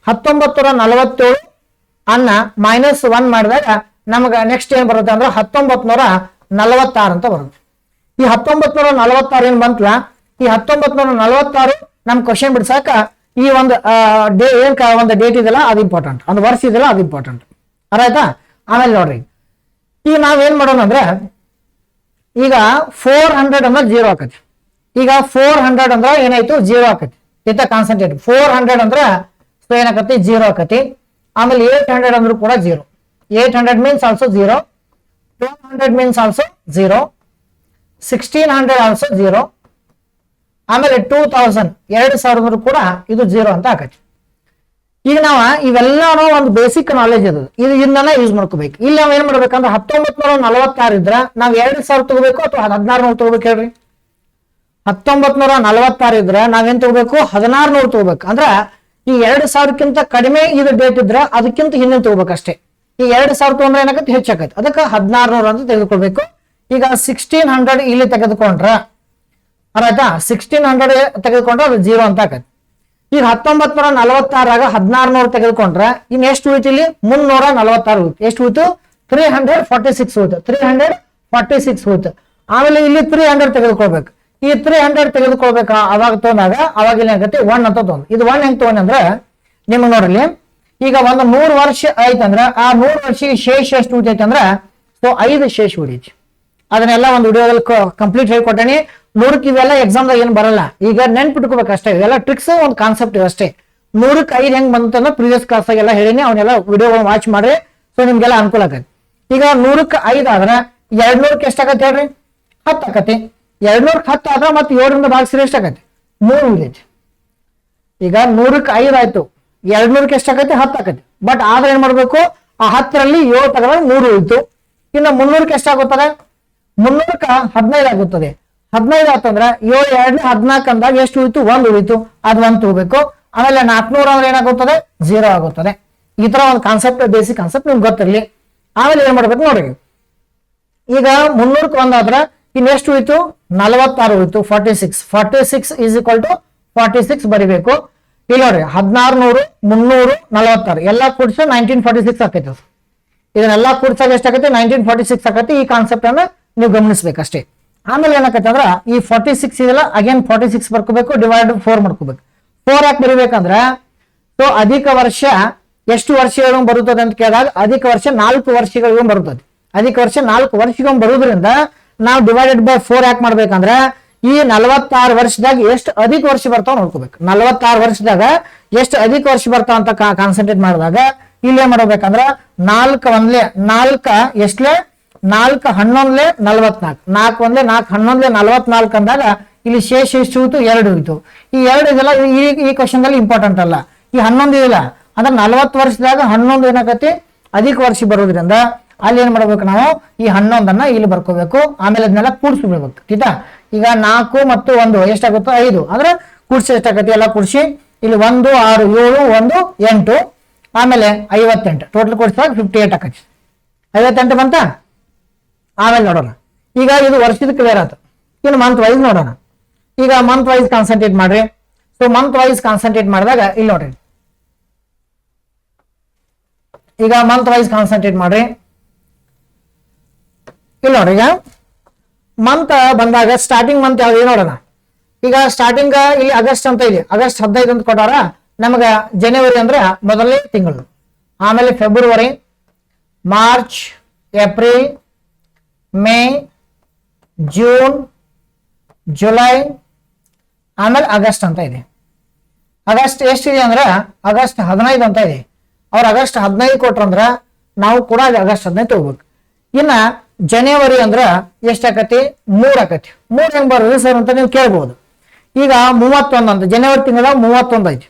1947 ಅನ್ನ -1 ಮಾಡಿದಾಗ ನಮಗ ನೆಕ್ಸ್ಟ್ ಏನ್ ಬರುತ್ತೆ ಅಂದ್ರೆ 1946 ಅಂತ ಬರುತ್ತೆ. ಈ 1946 ಏನ್ ಬಂತಲ್ಲ, ಈ 1946 ನಮ್ ಕ್ವಶನ್ ಬಿಡ್ಸಾಕ ಈ ಒಂದು ಒಂದು ಡೇಟ್ ಇದೆಲ್ಲ ಅದು ಇಂಪಾರ್ಟೆಂಟ್, ಒಂದು ವರ್ಷ ಇದೆಲ್ಲ ಅದು ಇಂಪಾರ್ಟೆಂಟ್. ಅರ್ಥ? ಆಮೇಲೆ ನೋಡ್ರಿ, ಈಗ ನಾವೇನ್ ಮಾಡೋಣ ಅಂದ್ರೆ, ಈಗ 400 ಅಂದ್ರೆ 0 ಆಕತಿ. ಈಗ 400 ಅಂದ್ರೆ ಏನಾಯ್ತು? 0 ಆಕತಿ. ಇತ್ತ ಕಾನ್ಸಂಟ್ರೇಟ್. 400 ಅಂದ್ರೆ ಏನಾಕತಿ? 0 ಆಕತಿ. ಆಮೇಲೆ 800 ಅಂದ್ರೂ ಕೂಡ 0. 800 means also 0. 1200 means also 0. 1600 also 0. ಆಮೇಲೆ 2000 ಅಂದ್ರೂ ಕೂಡ ಇದು 0 ಅಂತ ಆಕತಿ. ಈಗ ನಾವ ಇವೆಲ್ಲಾನು ಒಂದು ಬೇಸಿಕ್ ನಾಲೆಜ್ ಅದು, ಇದನ್ನೆಲ್ಲ ಯೂಸ್ ಮಾಡ್ಕೋಬೇಕು. ಇಲ್ಲಿ ನಾವ್ ಏನ್ ಮಾಡ್ಬೇಕಂದ್ರೆ 1946 ಇದ್ರ ನಾವ್ 2000 ತಗೋಬೇಕು ಅಥವಾ 1600 ತಗೋಬೇಕು ಹೇಳ್ರಿ? 1946 ಇದ್ರ ನಾವೇನ್ ತಗೋಬೇಕು? 1600 ತಗೋಬೇಕು. ಅಂದ್ರ ಈ 2000ಕ್ಕಿಂತ ಕಡಿಮೆ ಇದು ಡೇಟ್ ಇದ್ರ ಅದಕ್ಕಿಂತ ಹಿಂದೆ ತಗೋಬೇಕಷ್ಟೇ. ಈ 2000 ತಗೊಂಡ್ರೆ ಏನಾಗತ್ತೆ? ಹೆಚ್ಚಾಕೈತಿ. ಅದಕ್ಕೆ 1600 ಅಂತ ತೆಗೆದುಕೊಳ್ಬೇಕು. ಈಗ 1600 ಇಲ್ಲಿ ತೆಗೆದುಕೊಂಡ್ರ ಆಯ್ತಾ? 1600 ತೆಗೆದುಕೊಂಡ್ರೆ ಅದು 0 ಅಂತ ಆಕತಿ. ಈಗ 1946 1600 ತೆಗೆದುಕೊಂಡ್ರೆ ಇನ್ ಎಷ್ಟು ಉಳಿತು? ಇಲ್ಲಿ 346 ಉಳಿತು. ಎಷ್ಟು ಉಳಿತು? 346 ಉಳಿತು. 346 ಉಳಿತು. ಆಮೇಲೆ ಇಲ್ಲಿ 300 ತೆಗೆದುಕೊಳ್ಬೇಕು. ಈ 300 ತೆಗೆದುಕೊಳ್ಬೇಕ ಅವಾಗ ತಗೊಂಡಾಗ ಅವಾಗ ಇಲ್ಲಿ ಆಗತ್ತೆ 1 ಅಂತ ತಗೊಂಡ್. ಇದು 1 ಹೆಂಗ್ ತಗೊಂಡ್ರೆ ನಿಮ್ಗೆ ನೋಡ್ರಿ, ಈಗ ಒಂದು 100 ವರ್ಷ ಆಯ್ತಂದ್ರ ಆ 100 ವರ್ಷಕ್ಕೆ ಶೇಷ ಎಷ್ಟು ಉಳಿತೈತೆ ಅಂದ್ರ 5 ಶೇಷ ಉಳಿತು. ಅದನ್ನೆಲ್ಲ ಒಂದು ವಿಡಿಯೋದಲ್ಲಿ ಕಂಪ್ಲೀಟ್ ಹೇಳ್ಕೊಟ್ಟೇನಿ. 100ಕ್ಕೆ ಇವೆಲ್ಲ ಎಕ್ಸಾಮ್ದಾಗ ಏನು ಬರಲ್ಲ, ಈಗ ನೆನ್ಪಿಟ್ಕೋಬೇಕು ಅಷ್ಟೇ. ಇವೆಲ್ಲ ಟ್ರಿಕ್ಸ್, ಒಂದು ಕಾನ್ಸೆಪ್ಟ್ ಅಷ್ಟೇ. 100ಕ್ಕೆ 5 ಹೆಂಗ್ ಬಂತಂದ್ರೆ ಪ್ರೀವಿಯಸ್ ಕ್ಲಾಸಾಗೆಲ್ಲ ಹೇಳಿನಿ, ಅವನ್ನೆಲ್ಲ ವಿಡಿಯೋಗಳನ್ನ ವಾಚ್ ಮಾಡ್ರಿ. ಸೊ ನಿಮ್ಗೆಲ್ಲ ಅನುಕೂಲ ಆಗತ್ತೆ. ಈಗ 100ಕ್ಕೆ 5 ಆದ್ರೆ 200ಕ್ಕೆ ಎಷ್ಟಾಗತ್ತೆ ಹೇಳ್ರಿ? 10 ಆಕತಿ. 200ಕ್ಕೆ 10 ಆದ್ರೆ ಮತ್ತೆ 7ರಿಂದ ಭಾಗಿಸಿದ್ರೆ ಎಷ್ಟಾಗತ್ತೆ? 3 ಉಳಿದೈತಿ. ಈಗ 100ಕ್ಕೆ 5 ಆಯ್ತು, 200ಕ್ಕೆ ಎಷ್ಟಾಗತ್ತೆ 10 ಆಕತಿ. ಬಟ್ ಆದ್ರೆ ಏನ್ ಮಾಡ್ಬೇಕು, ಆ 10ರಲ್ಲಿ 7 ತಗೊಂಡ್ರೆ 3 ಉಳಿತು. ಇನ್ನು 300ಕ್ಕೆ ಎಷ್ಟಾಗುತ್ತದೆ, 300ಕ್ಕೆ 15 ಆಗುತ್ತದೆ. 15 ಆತಂದ್ರೆ 7 2 14 ಅಂದಾಗ ಎಷ್ಟು ಉಳಿತು, 1 ಉಳಿತು, ಅದು 1 ತಗೋಬೇಕು. ಆಮೇಲೆ 400 ಅಂದ್ರೆ ಏನಾಗುತ್ತದೆ, 0 ಆಗುತ್ತದೆ. ಈ ತರ ಒಂದು ಕಾನ್ಸೆಪ್ಟ್, ಬೇಸಿಕ್ ಕಾನ್ಸೆಪ್ಟ್ ನಿಮ್ಗೆ ಗೊತ್ತಿರಲಿ. ಆಮೇಲೆ ಏನ್ ಮಾಡ್ಬೇಕು ನೋಡಿ, ಈಗ 300ಕ್ಕೆ 1 ಆದ್ರೆ ಇನ್ನೆಷ್ಟು ಉಳಿತು, 46 ಉಳಿತು. 46 ಈಸ್ ಈಕ್ವಲ್ ಟು 46 ಬರಿಬೇಕು. ಇಲ್ಲಿ ನೋಡ್ರಿ 1600 300 46 ಎಲ್ಲ ಕೂಡಿಸಿ 1946 ಆಕೈತಿ. ಇದನ್ನೆಲ್ಲ ಕೂಡಿಸಾಗ ಎಷ್ಟಾಗತ್ತೆ, 1946 ಆಕತಿ. ಈ ಕಾನ್ಸೆಪ್ಟ್ ಅನ್ನ ನೀವು ಗಮನಿಸ್ಬೇಕಷ್ಟೇ. ಆಮೇಲೆ ಏನಾಕೈತೆ ಅಂದ್ರ ಈ 46 ಇದೆಲ್ಲ ಅಗೇನ್ 46 ಬರ್ಕೋಬೇಕು, ಡಿವೈಡ್ 4 ಮಾಡ್ಕೋಬೇಕು. 4 ಯಾಕೆ ಬರಿಬೇಕಂದ್ರ, ಸೊ ಅಧಿಕ ವರ್ಷ ಎಷ್ಟು ವರ್ಷಗಳು ಬರುತ್ತದೆ ಅಂತ ಕೇಳಿದಾಗ ಅಧಿಕ ವರ್ಷ 4 ವರ್ಷಗಳಿಗೂ ಬರುತ್ತದೆ. ಅಧಿಕ ವರ್ಷ 4 ವರ್ಷಗಳಿಗೂ ಬರುವುದರಿಂದ ನಾವು ಡಿವೈಡೆಡ್ ಬೈ 4 ಯಾಕೆ ಮಾಡ್ಬೇಕಂದ್ರ, ಈ 46 ವರ್ಷದಾಗ ಎಷ್ಟು ಅಧಿಕ ವರ್ಷ ಬರ್ತಾವ ನೋಡ್ಕೋಬೇಕು. 46 ವರ್ಷದಾಗ ಎಷ್ಟು ಅಧಿಕ ವರ್ಷ ಬರ್ತಾವ ಅಂತ ಕಾನ್ಸಂಟ್ರೇಟ್ ಮಾಡಿದಾಗ ಇಲ್ಲಿ ಏನ್ ಮಾಡ್ಬೇಕಂದ್ರ 4 ಒಂದ್ಲೆ 4 ಎಷ್ಟಲೆ 4 11 44, 4 ಒಂದ್ಲೆ 4 11 44 ಅಂದಾಗ ಇಲ್ಲಿ ಶೇಷ ಎಷ್ಟು ಹೋಯ್ತು, 2 ಹೋಯ್ತು. ಈ 2 ಇದೆಲ್ಲ ಈ ಕ್ವಶನ್ ದಲ್ಲಿ ಇಂಪಾರ್ಟೆಂಟ್ ಅಲ್ಲ. ಈ 11 ಇದೆಲ್ಲ ಅಂದ್ರೆ 40 ವರ್ಷದಾಗ 11 ಏನಾಗತ್ತೆ ಅಧಿಕ ವರ್ಷ ಬರೋದ್ರಿಂದ ಅಲ್ಲಿ ಏನ್ ಮಾಡ್ಬೇಕು, ನಾವು ಈ 11ಅನ್ನ ಇಲ್ಲಿ ಬರ್ಕೋಬೇಕು. ಆಮೇಲೆ ಅದನ್ನೆಲ್ಲ ಕೂಡಿಸ್ಬಿಡ್ಬೇಕು. ಆಯ್ತಾ, ಈಗ 4 ಮತ್ತು 1 ಎಷ್ಟಾಗುತ್ತೋ 5 ಅಂದ್ರೆ ಕೂಡಿಸಿ ಎಷ್ಟಾಗತ್ತೆ ಎಲ್ಲ ಕೂಡಿಸಿ ಇಲ್ಲಿ 1 6 7 1 8 ಆಮೇಲೆ 58 ಟೋಟಲ್ ಕೂಡಿಸಿದಾಗ 58 ಆಕತಿ. 58 ಬಂತ. ಆಮೇಲೆ ನೋಡೋಣ, ಈಗ ಇದು ವರ್ಷದ ಕ್ಲಿಯರ್ ಆಯ್ತು. ಇನ್ನು ಮಂತ್ ವೈಸ್ ನೋಡೋಣ. ಈಗ ಮಂತ್ ವೈಸ್ ಕಾನ್ಸಂಟ್ರೇಟ್ ಮಾಡ್ರಿ. ಸೊ ಮಂತ್ ವೈಸ್ ಕಾನ್ಸಂಟ್ರೇಟ್ ಮಾಡಿದಾಗ ಇಲ್ಲಿ ನೋಡ್ರಿ, ಈಗ ಮಂತ್ ವೈಸ್ ಕಾನ್ಸಂಟ್ರೇಟ್ ಮಾಡ್ರಿ. ಇಲ್ಲಿ ನೋಡ್ರಿ, ಈಗ ಮಂತ್ ಬಂದಾಗ ಸ್ಟಾರ್ಟಿಂಗ್ ಮಂತ್ ಯಾವ್ದು ನೋಡೋಣ. ಈಗ ಸ್ಟಾರ್ಟಿಂಗ್ ಇಲ್ಲಿ ಆಗಸ್ಟ್ ಅಂತ, ಇಲ್ಲಿ ಆಗಸ್ಟ್ 15 ಅಂತ ಕೊಟ್ಟಾರ ನಮಗ. ಜನವರಿ ಅಂದ್ರೆ ಮೊದಲನೇ ತಿಂಗಳು, ಆಮೇಲೆ February, March, April, May, June, July, ಆಮೇಲೆ ಆಗಸ್ಟ್ ಅಂತ ಇದೆ. ಆಗಸ್ಟ್ ಎಷ್ಟಿದೆ ಅಂದ್ರೆ ಆಗಸ್ಟ್ 15 ಅಂತ ಇದೆ. ಅವ್ರು ಆಗಸ್ಟ್ 15 ಕೊಟ್ರಂದ್ರ ನಾವು ಕೂಡ ಆಗಸ್ಟ್ 15 ತಗೋಬೇಕು. ಇನ್ನ ಜನವರಿ ಅಂದ್ರ ಎಷ್ಟಾಕತಿ, 3 ಆಕತಿ. 3 ಹೆಂಗ್ ಬರೋದು ಸರ್ ಅಂತ ನೀವು ಕೇಳ್ಬಹುದು. ಈಗ 31 ಅಂತ ಜನವರಿ ತಿಂಗಳ 31 ಐತಿ.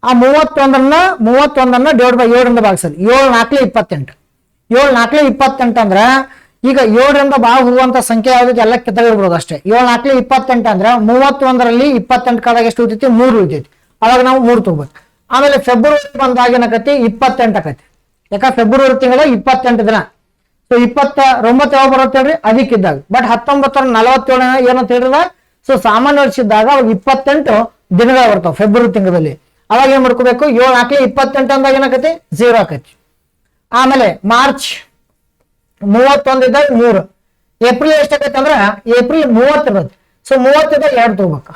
ಆ 31ಅನ್ನ ಡಿವೈಡ್ ಬೈ 7 ಭಾಗಿಸೋದು. 7 4 28. 7 4 28 ಅಂದ್ರ ಈಗ 7ರಿಂದ ಭಾಗ ಹೋಗುವಂತ ಸಂಖ್ಯೆ ಯಾವ್ದೈತಿ ಎಲ್ಲ ಕಿತ್ತಗಿರ್ಬೋದು ಅಷ್ಟೇ. 7 4 28 ಅಂದ್ರ 31ರಲ್ಲಿ 28 ಕಾದಾಗ ಎಷ್ಟು ಉಳಿತೈತಿ, 3 ಉಳಿತೈತಿ. ಅವಾಗ ನಾವು 3 ತಗೋಬೇಕು. ಆಮೇಲೆ ಫೆಬ್ರವರಿ ಬಂದಾಗ ಏನಾಕತಿ 28 ಆಕತಿ. ಯಾಕ ಫೆಬ್ರವರಿ ತಿಂಗಳ 28 ದಿನ. ಸೊ 29 ಯಾವಾಗ ಬರುತ್ತೆ ಹೇಳ್ರಿ, ಅದಕ್ಕಿದ್ದಾಗ. ಬಟ್ 1947 ಏನಂತ ಹೇಳಿದ, ಸೊ ಸಾಮಾನ್ಯ ವರ್ಷ ಇದ್ದಾಗ ಅವಾಗ 28 ದಿನಗಳು ಬರ್ತಾವ ಫೆಬ್ರವರಿ ತಿಂಗಳಲ್ಲಿ. ಅವಾಗ ಏನ್ ಮಾಡ್ಕೋಬೇಕು, 7 4 28 ಅಂದಾಗ ಏನಾಕತಿ 0 ಆಕತಿ. ಆಮೇಲೆ ಮಾರ್ಚ್ 31 ಇದ್ದಾಗ 3. ಏಪ್ರಿಲ್ ಎಷ್ಟಾಕೈತಿ ಅಂದ್ರ ಏಪ್ರಿಲ್ 30 ಇರುತ್ತೆ. ಸೊ 30 ಇದ್ದಾಗ 2 ತಗೋಬೇಕು.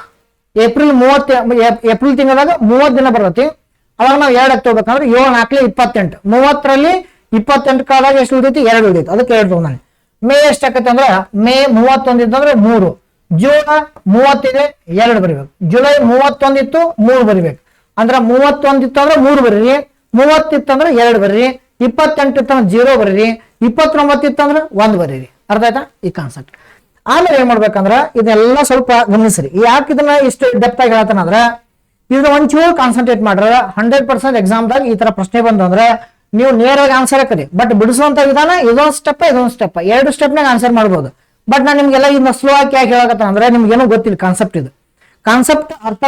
ಏಪ್ರಿಲ್ ತಿಂಗಳದಾಗ 30 ದಿನ ಬರ್ತೈತಿ. ಅವಾಗ ನಾವು 2 ತಗೋಬೇಕಂದ್ರೆ 7 4 28. 30ರಲ್ಲಿ 28 ಕಾಲಾಗ ಎಷ್ಟು ಉಳಿದೈತಿ, 2 ಉಳಿದೈತಿ. ಅದಕ್ಕೆ 2 ತಗೊಂಡಾನೆ. ಮೇ ಎಷ್ಟಾಕೈತಿ ಅಂದ್ರ ಮೇ 31 ಇತ್ತಂದ್ರೆ 3. ಜೂನ್ 30 ಇದೆ 2 ಬರಿಬೇಕು. ಜುಲೈ 31 ಇತ್ತು 3 ಬರಿಬೇಕು. ಅಂದ್ರ 31 ಇತ್ತು ಅಂದ್ರೆ 3 ಬರೀರಿ, 30 ಇತ್ತಂದ್ರೆ 2 ಬರೀರಿ, 28 ಇತ್ತಂದ್ರೆ 0 ಬರೀರಿ, 29 ಇತ್ತಂದ್ರೆ 1 ಬರೀರಿ. ಅರ್ಥ ಆಯ್ತಾ ಈ ಕಾನ್ಸೆಪ್ಟ್. ಆಮೇಲೆ ಏನ್ ಮಾಡ್ಬೇಕಂದ್ರ ಇದೆಲ್ಲ ಸ್ವಲ್ಪ ಗಮನಿಸ್ರಿ. ಯಾಕೆ ಇದನ್ನ ಇಷ್ಟು ಡೆಪ್ತ್ ಆಗಿ ಹೇಳ್ತಾನಂದ್ರ ಇದನ್ನ ಒಂಚೂರು ಕಾನ್ಸಂಟ್ರೇಟ್ ಮಾಡ್ರ 100% ಎಕ್ಸಾಮ್ದಾಗ ಈ ತರ ಪ್ರಶ್ನೆ ಬಂದಂದ್ರೆ ನೀವು ನೇರವಾಗಿ ಆನ್ಸರ್ ಹಾಕರಿ. ಬಟ್ ಬಿಡಿಸುವಂತ ವಿಧಾನ ಇದೊಂದು ಸ್ಟೆಪ್ 2 ಸ್ಟೆಪ್ನಾಗ ಆನ್ಸರ್ ಮಾಡ್ಬೋದು. ಬಟ್ ನಾನು ನಿಮ್ಗೆಲ್ಲ ಇದನ್ನ ಸ್ಲೋ ಆಗಿ ಯಾಕೆ ಹೇಳಕತ್ತ ಅಂದ್ರೆ ನಿಮ್ಗೇನು ಗೊತ್ತಿಲ್ಲ ಕಾನ್ಸೆಪ್ಟ್. ಇದು ಕಾನ್ಸೆಪ್ಟ್ ಅರ್ಥ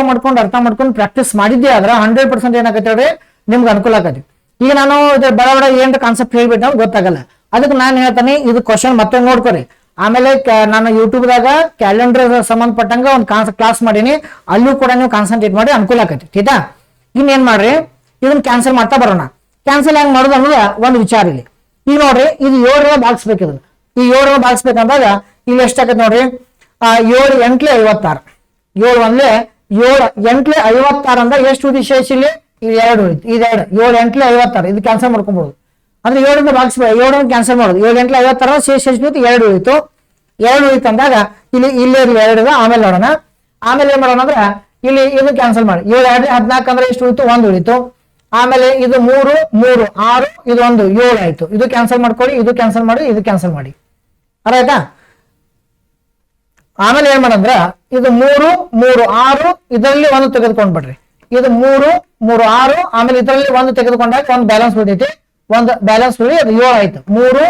ಮಾಡ್ಕೊಂಡು ಪ್ರಾಕ್ಟೀಸ್ ಮಾಡಿದ್ದೆ ಆದ್ರೆ 100% ಏನಾಗತ್ತೆ ಹೇಳ್ರಿ ನಿಮ್ಗೆ ಅನುಕೂಲ ಆಗತ್ತೆ. ಈಗ ನಾನು ಬಡ ಏನ್ ಕಾನ್ಸೆಪ್ಟ್ ಹೇಳ್ಬಿಟ್ಟು ನಮ್ಗೆ ಗೊತ್ತಾಗಲ್ಲ. ಅದಕ್ಕೆ ನಾನು ಹೇಳ್ತಾನೆ ಇದು ಕ್ವಶನ್ ಮತ್ತೆ ನೋಡ್ಕೊರಿ. ಆಮೇಲೆ ನಾನು ಯೂಟ್ಯೂಬ್ದಾಗ ಕ್ಯಾಲೆಂಡರ್ ಸಂಬಂಧಪಟ್ಟಂಗ ಒಂದು ಕ್ಲಾಸ್ ಮಾಡೀನಿ, ಅಲ್ಲೂ ಕೂಡ ನೀವು ಕಾನ್ಸಂಟ್ರೇಟ್ ಮಾಡಿ ಅನುಕೂಲ ಆಗತ್ತೆ. ಆಯ್ತಾ, ಇನ್ನೇನ್ ಮಾಡ್ರಿ ಇದನ್ನ ಕ್ಯಾನ್ಸಲ್ ಮಾಡ್ತಾ ಬರೋಣ. ಕ್ಯಾನ್ಸಲ್ ಹೆಂಗ್ ಮಾಡೋದು ಅನ್ನೋದು ಒಂದು ವಿಚಾರ ಇಲ್ಲಿ. ಈಗ ನೋಡ್ರಿ ಇದು 7 ಭಾಗಿಸ್ಬೇಕು. ಇದನ್ನ ಈ 7 ಭಾಗಿಸ್ಬೇಕಂದಾಗ ಇಲ್ಲಿ ಎಷ್ಟಾಗತ್ತೆ ನೋಡ್ರಿ, 7 8 56. 7 1 7 8 56 ಅಂದಾಗ ಎಷ್ಟು ಉಳಿದು ಶೇಷ ಇಲ್ಲಿ 2 ಉಳಿತು. 7 8 56 ಇದು ಕ್ಯಾನ್ಸಲ್ ಮಾಡ್ಕೊಬಹುದು. ಅಂದ್ರೆ 7 ಭಾಗಿಸ್ಬೇಕು, 7 ಕ್ಯಾನ್ಸಲ್ ಮಾಡೋದು. 7 8 56 ಶೇಷ ಎಷ್ಟು ಉಳಿತು, 2 ಉಳಿತು. 2 ಉಳಿತು ಅಂದಾಗ ಇಲ್ಲೇ 2 ಆಮೇಲೆ ನೋಡೋಣ. ಆಮೇಲೆ ಏನ್ ಮಾಡೋಣ ಅಂದ್ರೆ ಇಲ್ಲಿ ಇದು ಕ್ಯಾನ್ಸಲ್ ಮಾಡಿ. 7 2 14 ಅಂದ್ರೆ ಎಷ್ಟು ಉಳಿತು, 1 ಉಳಿತು. ಆಮೇಲೆ ಇದು 3 3 6 ಇದು 1 7 ಆಯ್ತು. ಇದು ಕ್ಯಾನ್ಸಲ್ ಮಾಡ್ಕೊಳ್ಳಿ, ಇದು ಕ್ಯಾನ್ಸಲ್ ಮಾಡಿ, ಇದು ಕ್ಯಾನ್ಸಲ್ ಮಾಡಿ. ಅರ್ಥ ಆಯ್ತಾ. ಆಮೇಲೆ ಏನ್ ಮಾಡಂದ್ರ ಇದು 3 3 6 ಇದರಲ್ಲಿ 1 ತೆಗೆದುಕೊಂಡ್ಬಿಡ್ರಿ. ಇದು 3 3 6, ಆಮೇಲೆ ಇದರಲ್ಲಿ ಒಂದು ತೆಗೆದುಕೊಂಡಾಗ ಒಂದು ಬ್ಯಾಲೆನ್ಸ್ ಉಳಿದೈತಿ, ಒಂದು ಬ್ಯಾಲೆನ್ಸ್ ಉಳಿ ಅದು 7 ಆಯ್ತು. 3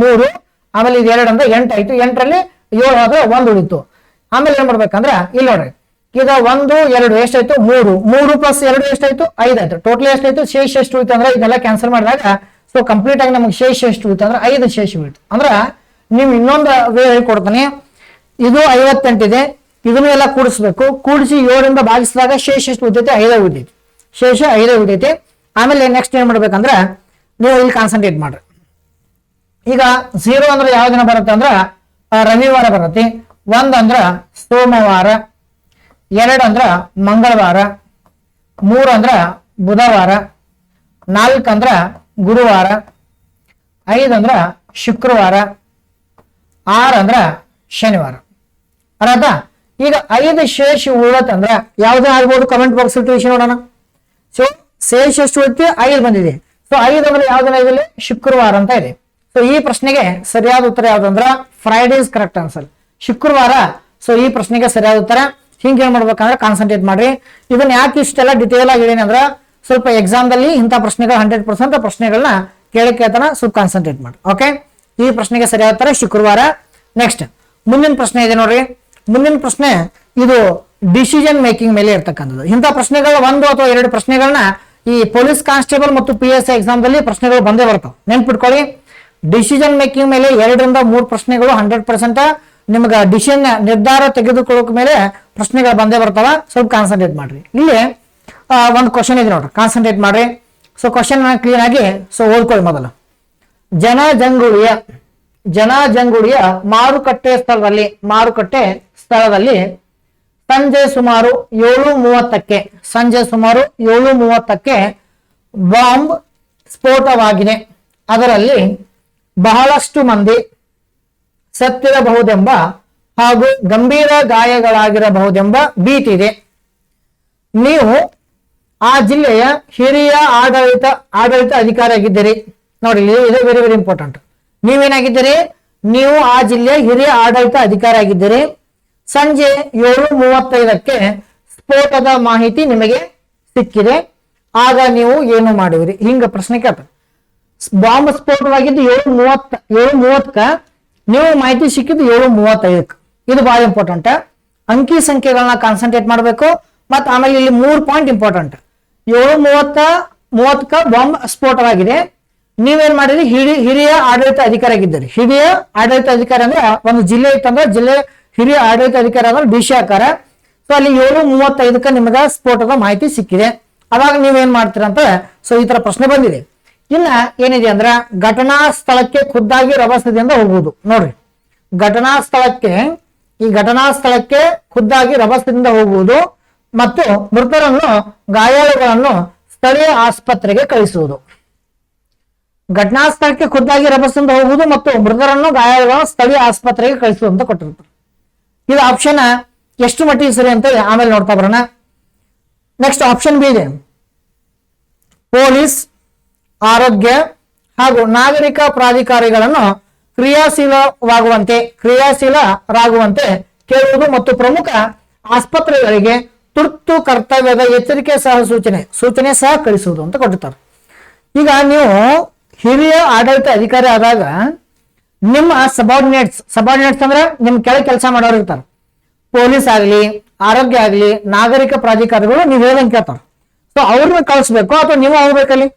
3 ಆಮೇಲೆ ಇದು 2 ಅಂದ್ರೆ 8 ಆಯ್ತು. 8ರಲ್ಲಿ 7 ಆದ್ರೆ 1 ಉಳಿತು. ಆಮೇಲೆ ಏನ್ ಮಾಡ್ಬೇಕಂದ್ರ ಇಲ್ಲಿ ನೋಡ್ರಿ, ಈಗ 1 2 ಎಷ್ಟಾಯ್ತು? 3 3 ಪ್ಲಸ್ 2 ಎಷ್ಟಾಯ್ತು? 5 ಆಯ್ತು. ಟೋಟಲ್ ಎಷ್ಟಾಯ್ತು? ಶೇಷ ಎಷ್ಟು ಉಳಿತು ಅಂದ್ರೆ ಇದೆಲ್ಲ ಕ್ಯಾನ್ಸಲ್ ಮಾಡಿದಾಗ ಸೊ ಕಂಪ್ಲೀಟ್ ಆಗಿ ನಮಗೆ ಶೇಷ ಎಷ್ಟು ಉಳಿತು ಅಂದ್ರೆ 5 ಶೇಷ ಉಳಿತು. ಅಂದ್ರ ನೀವು ಇನ್ನೊಂದು ವೇ ಹೇಳ್ಕೊಡ್ತಾನೆ. ಇದು 58 ಇದೆ, ಇದನ್ನು ಎಲ್ಲ ಕೂಡಿಸ್ಬೇಕು. ಕೂಡಿಸಿ 7ರಿಂದ ಭಾಗಿಸಿದಾಗ ಶೇಷ ಎಷ್ಟು ಉಳಿತೈತಿ? 5 ಉಳಿತೈತಿ. ಶೇಷ 5 ಉಳಿತೈತಿ. ಆಮೇಲೆ ನೆಕ್ಸ್ಟ್ ಏನ್ ಮಾಡ್ಬೇಕಂದ್ರ ನೀವು ಇಲ್ಲಿ ಕಾನ್ಸಂಟ್ರೇಟ್ ಮಾಡ್ರಿ. ಈಗ 0 ಅಂದ್ರೆ ಯಾವ ದಿನ ಬರುತ್ತೆ ಅಂದ್ರ ರವಿವಾರ ಬರುತ್ತೆ. 1 ಅಂದ್ರ ಸೋಮವಾರ, 2 ಅಂದ್ರ ಮಂಗಳವಾರ, 3 ಅಂದ್ರ ಬುಧವಾರ, 4 ಅಂದ್ರ ಗುರುವಾರ, 5 ಅಂದ್ರ ಶುಕ್ರವಾರ, 6 ಅಂದ್ರ ಶನಿವಾರ. ಅರ್ಥ? ಈಗ 5 ಶೇಷ ಉಳತ್ತಂದ್ರ ಯಾವ್ದೇ ಆಗ್ಬೋದು? ಕಮೆಂಟ್ ಬಾಕ್ಸ್ ತಿಳಿಸಿ ನೋಡೋಣ. ಸೊ ಶೇಷ ಎಷ್ಟು ಉಳಿತು? 5 ಬಂದಿದೆ. ಸೊ 5 ಅಂದ್ರೆ ಯಾವ್ದನ್ನ ಇದರಲ್ಲಿ? ಶುಕ್ರವಾರ ಅಂತ ಇದೆ. ಸೊ ಈ ಪ್ರಶ್ನೆಗೆ ಸರಿಯಾದ ಉತ್ತರ ಯಾವ್ದಂದ್ರ ಫ್ರೈಡೇ ಇಸ್ ಕರೆಕ್ಟ್ ಆನ್ಸರ್, ಶುಕ್ರವಾರ. ಸೊ ಈ ಪ್ರಶ್ನೆಗೆ ಸರಿಯಾದ ಉತ್ತರ. ಹಿಂಗೆ ಏನ್ ಮಾಡ್ಬೇಕಂದ್ರೆ ಕಾನ್ಸಂಟ್ರೇಟ್ ಮಾಡ್ರಿ. ಇದನ್ನ ಯಾಕೆ ಇಷ್ಟೆಲ್ಲ ಡಿಟೇಲ್ ಆಗಿ ಹೇಳಿನಿ ಅಂದ್ರ ಸ್ವಲ್ಪ ಎಕ್ಸಾಮ್ ದಲ್ಲಿ ಇಂಥ ಪ್ರಶ್ನೆಗಳು 100% ಪ್ರಶ್ನೆಗಳನ್ನ ಕೇಳ್ತಾನ, ಸ್ವಲ್ಪ ಕಾನ್ಸಂಟ್ರೇಟ್ ಮಾಡಿ. ಓಕೆ, ಈ ಪ್ರಶ್ನೆಗೆ ಸರಿಯಾದ ಉತ್ತರ ಶುಕ್ರವಾರ. ನೆಕ್ಸ್ಟ್ ಮುಂದಿನ ಪ್ರಶ್ನೆ ಇದೆ ನೋಡ್ರಿ. ಮುಂದಿನ ಪ್ರಶ್ನೆ ಇದು ಡಿಸಿಷನ್ ಮೇಕಿಂಗ್ ಮೇಲೆ ಇರ್ತಕ್ಕಂಥದ್ದು. ಇಂಥ ಪ್ರಶ್ನೆಗಳ 1 ಅಥವಾ 2 ಪ್ರಶ್ನೆಗಳನ್ನ ಈ ಪೊಲೀಸ್ ಕಾನ್ಸ್ಟೇಬಲ್ ಮತ್ತು PSI ಎಕ್ಸಾಮ್ ದಲ್ಲಿ ಪ್ರಶ್ನೆಗಳು ಬಂದೇ ಬರ್ತಾವ. ನೆನ್ಪಿಟ್ಕೊಳ್ಳಿ, ಡಿಸಿಷನ್ ಮೇಕಿಂಗ್ ಮೇಲೆ 2 ರಿಂದ 3 ಪ್ರಶ್ನೆಗಳು 100% ನಿಮ್ಗೆ ಡಿಸಿಷನ್ ನಿರ್ಧಾರ ತೆಗೆದುಕೊಳ್ಳೋಕೆ ಮೇಲೆ ಪ್ರಶ್ನೆಗಳು ಬಂದೇ ಬರ್ತಾವ. ಸ್ವಲ್ಪ ಕಾನ್ಸಂಟ್ರೇಟ್ ಮಾಡ್ರಿ. ಇಲ್ಲಿ ಒಂದು ಕ್ವಶನ್ ಇದೆ ನೋಡ್ರಿ, ಕಾನ್ಸಂಟ್ರೇಟ್ ಮಾಡ್ರಿ. ಸೊ ಕ್ವಶನ್ ಕ್ಲೀನ್ ಆಗಿ ಸೊ ಓದ್ಕೊಳ್ಳಿ. ಮೊದಲು ಜನಜಂಗುಳಿಯ ಮಾರುಕಟ್ಟೆ ಸ್ಥಳದಲ್ಲಿ ಸಂಜೆ ಸುಮಾರು 7:30ಕ್ಕೆ ಬಾಂಬ್ ಸ್ಫೋಟವಾಗಿದೆ. ಅದರಲ್ಲಿ ಬಹಳಷ್ಟು ಮಂದಿ ಸತ್ತಿರಬಹುದೆಂಬ ಹಾಗೂ ಗಂಭೀರ ಗಾಯಗಳಾಗಿರಬಹುದೆಂಬ ಭೀತಿ ಇದೆ. ನೀವು ಆ ಜಿಲ್ಲೆಯ ಹಿರಿಯ ಆಡಳಿತ ಅಧಿಕಾರಿ ಆಗಿದ್ದೀರಿ. ನೋಡಿ, ಇದು ವೆರಿ ವೆರಿ ಇಂಪಾರ್ಟೆಂಟ್. ನೀವೇನಾಗಿದ್ದೀರಿ? ನೀವು ಆ ಜಿಲ್ಲೆಯ ಹಿರಿಯ ಆಡಳಿತ ಅಧಿಕಾರಿ ಆಗಿದ್ದೀರಿ. ಸಂಜೆ 7:35ಕ್ಕೆ ಸ್ಫೋಟದ ಮಾಹಿತಿ ನಿಮಗೆ ಸಿಕ್ಕಿದೆ. ಆಗ ನೀವು ಏನು ಮಾಡುವಿರಿ? ಹಿಂಗ ಪ್ರಶ್ನೆ ಕೇಳ್ತಾರೆ. ಬಾಂಬ್ ಸ್ಫೋಟವಾಗಿದ್ದು 7:30ಕ್ಕ, ನೀವು ಮಾಹಿತಿ ಸಿಕ್ಕಿದ್ದು 7:35ಕ್ಕೆ. ಇದು ಬಹಳ ಇಂಪಾರ್ಟೆಂಟ್. ಅಂಕಿ ಸಂಖ್ಯೆಗಳನ್ನ ಕಾನ್ಸಂಟ್ರೇಟ್ ಮಾಡಬೇಕು. ಮತ್ತು ಆಮೇಲೆ ಇಲ್ಲಿ 3 ಪಾಯಿಂಟ್ ಇಂಪಾರ್ಟೆಂಟ್. 7:30ಕ್ಕ ಬಾಂಬ್ ಸ್ಫೋಟವಾಗಿದೆ. ನೀವೇನ್ ಮಾಡಿದ್ರಿ? ಹಿರಿಯ ಆಡಳಿತ ಅಧಿಕಾರಿ ಆಗಿದ್ದೀರಿ. ಹಿರಿಯ ಆಡಳಿತ ಅಧಿಕಾರಿ ಅಂದ್ರೆ ಒಂದು ಜಿಲ್ಲೆ ಇತ್ತಂದ್ರೆ ಜಿಲ್ಲೆ ಹಿರಿಯ ಆಡಳಿತ ಅಧಿಕಾರಿ ಅಂದ್ರೆ ಡಿಸಿ ಆಕಾರ. ಸೊ ಅಲ್ಲಿ 7:35ಕ್ಕೆ ನಿಮಗೆ ಸ್ಫೋಟದ ಮಾಹಿತಿ ಸಿಕ್ಕಿದೆ. ಅವಾಗ ನೀವೇನ್ ಮಾಡ್ತೀರ ಅಂತ ಸೊ ಈ ತರ ಪ್ರಶ್ನೆ ಬಂದಿದೆ. ಇನ್ನ ಏನಿದೆ ಅಂದ್ರ ಘಟನಾ ಸ್ಥಳಕ್ಕೆ ಖುದ್ದಾಗಿ ರಭಸದಿಂದ ಹೋಗುವುದು. ನೋಡ್ರಿ, ಘಟನಾ ಸ್ಥಳಕ್ಕೆ ಖುದ್ದಾಗಿ ರಭಸದಿಂದ ಹೋಗುವುದು ಮತ್ತು ಮೃತರನ್ನು ಗಾಯಾಳುಗಳನ್ನು ಸ್ಥಳೀಯ ಆಸ್ಪತ್ರೆಗೆ ಕಳಿಸುವುದು. ಘಟನಾ ಸ್ಥಳಕ್ಕೆ ಖುದ್ದಾಗಿ ರಭಸದಿಂದ ಹೋಗುವುದು ಮತ್ತು ಮೃತರನ್ನು ಗಾಯಾಳುಗಳನ್ನು ಸ್ಥಳೀಯ ಆಸ್ಪತ್ರೆಗೆ ಕಳಿಸುವುದು ಅಂತ ಕೊಟ್ಟಿರ್ತಾರೆ. ಇದು ಆಪ್ಷನ್ ಎಷ್ಟು ಮಟ್ಟಿಗೆ ಸರಿ ಅಂತ ಆಮೇಲೆ ನೋಡ್ತಾ ಬರೋಣ. ನೆಕ್ಸ್ಟ್ ಆಪ್ಷನ್ ಬಿ ಇದೆ. ಪೊಲೀಸ್, ಆರೋಗ್ಯ ಹಾಗೂ ನಾಗರಿಕ ಪ್ರಾಧಿಕಾರಿಗಳನ್ನು ಕ್ರಿಯಾಶೀಲರಾಗುವಂತೆ ಕೇಳುವುದು ಮತ್ತು ಪ್ರಮುಖ ಆಸ್ಪತ್ರೆಗಳಿಗೆ ತುರ್ತು ಕರ್ತವ್ಯದ ಎಚ್ಚರಿಕೆ ಸೂಚನೆ ಸಹ ಕಳಿಸುವುದು ಅಂತ ಕೊಟ್ಟಿರ್ತಾರೆ. ಈಗ ನೀವು ಹಿರಿಯ ಆಡಳಿತ ಅಧಿಕಾರಿ ಆದಾಗ ನಿಮ್ಮ ಸಬಾರ್ಡಿನೇಟ್ಸ್ ಅಂದ್ರೆ ನಿಮ್ ಕೆಳಗೆ ಕೆಲಸ ಮಾಡೋರು ಇರ್ತಾರೆ. ಪೊಲೀಸ್ ಆಗ್ಲಿ, ಆರೋಗ್ಯ ಆಗ್ಲಿ, ನಾಗರಿಕ ಪ್ರಾಧಿಕಾರಿಗಳು ನೀವು ಹೇಳ್ದಂಗೆ ಕೇಳ್ತಾರೆ. ಸೊ ಅವ್ರನ್ನ ಕಳಿಸ್ಬೇಕು ಅಥವಾ ನೀವು ಹೋಗ್ಬೇಕಲ್ಲಿ.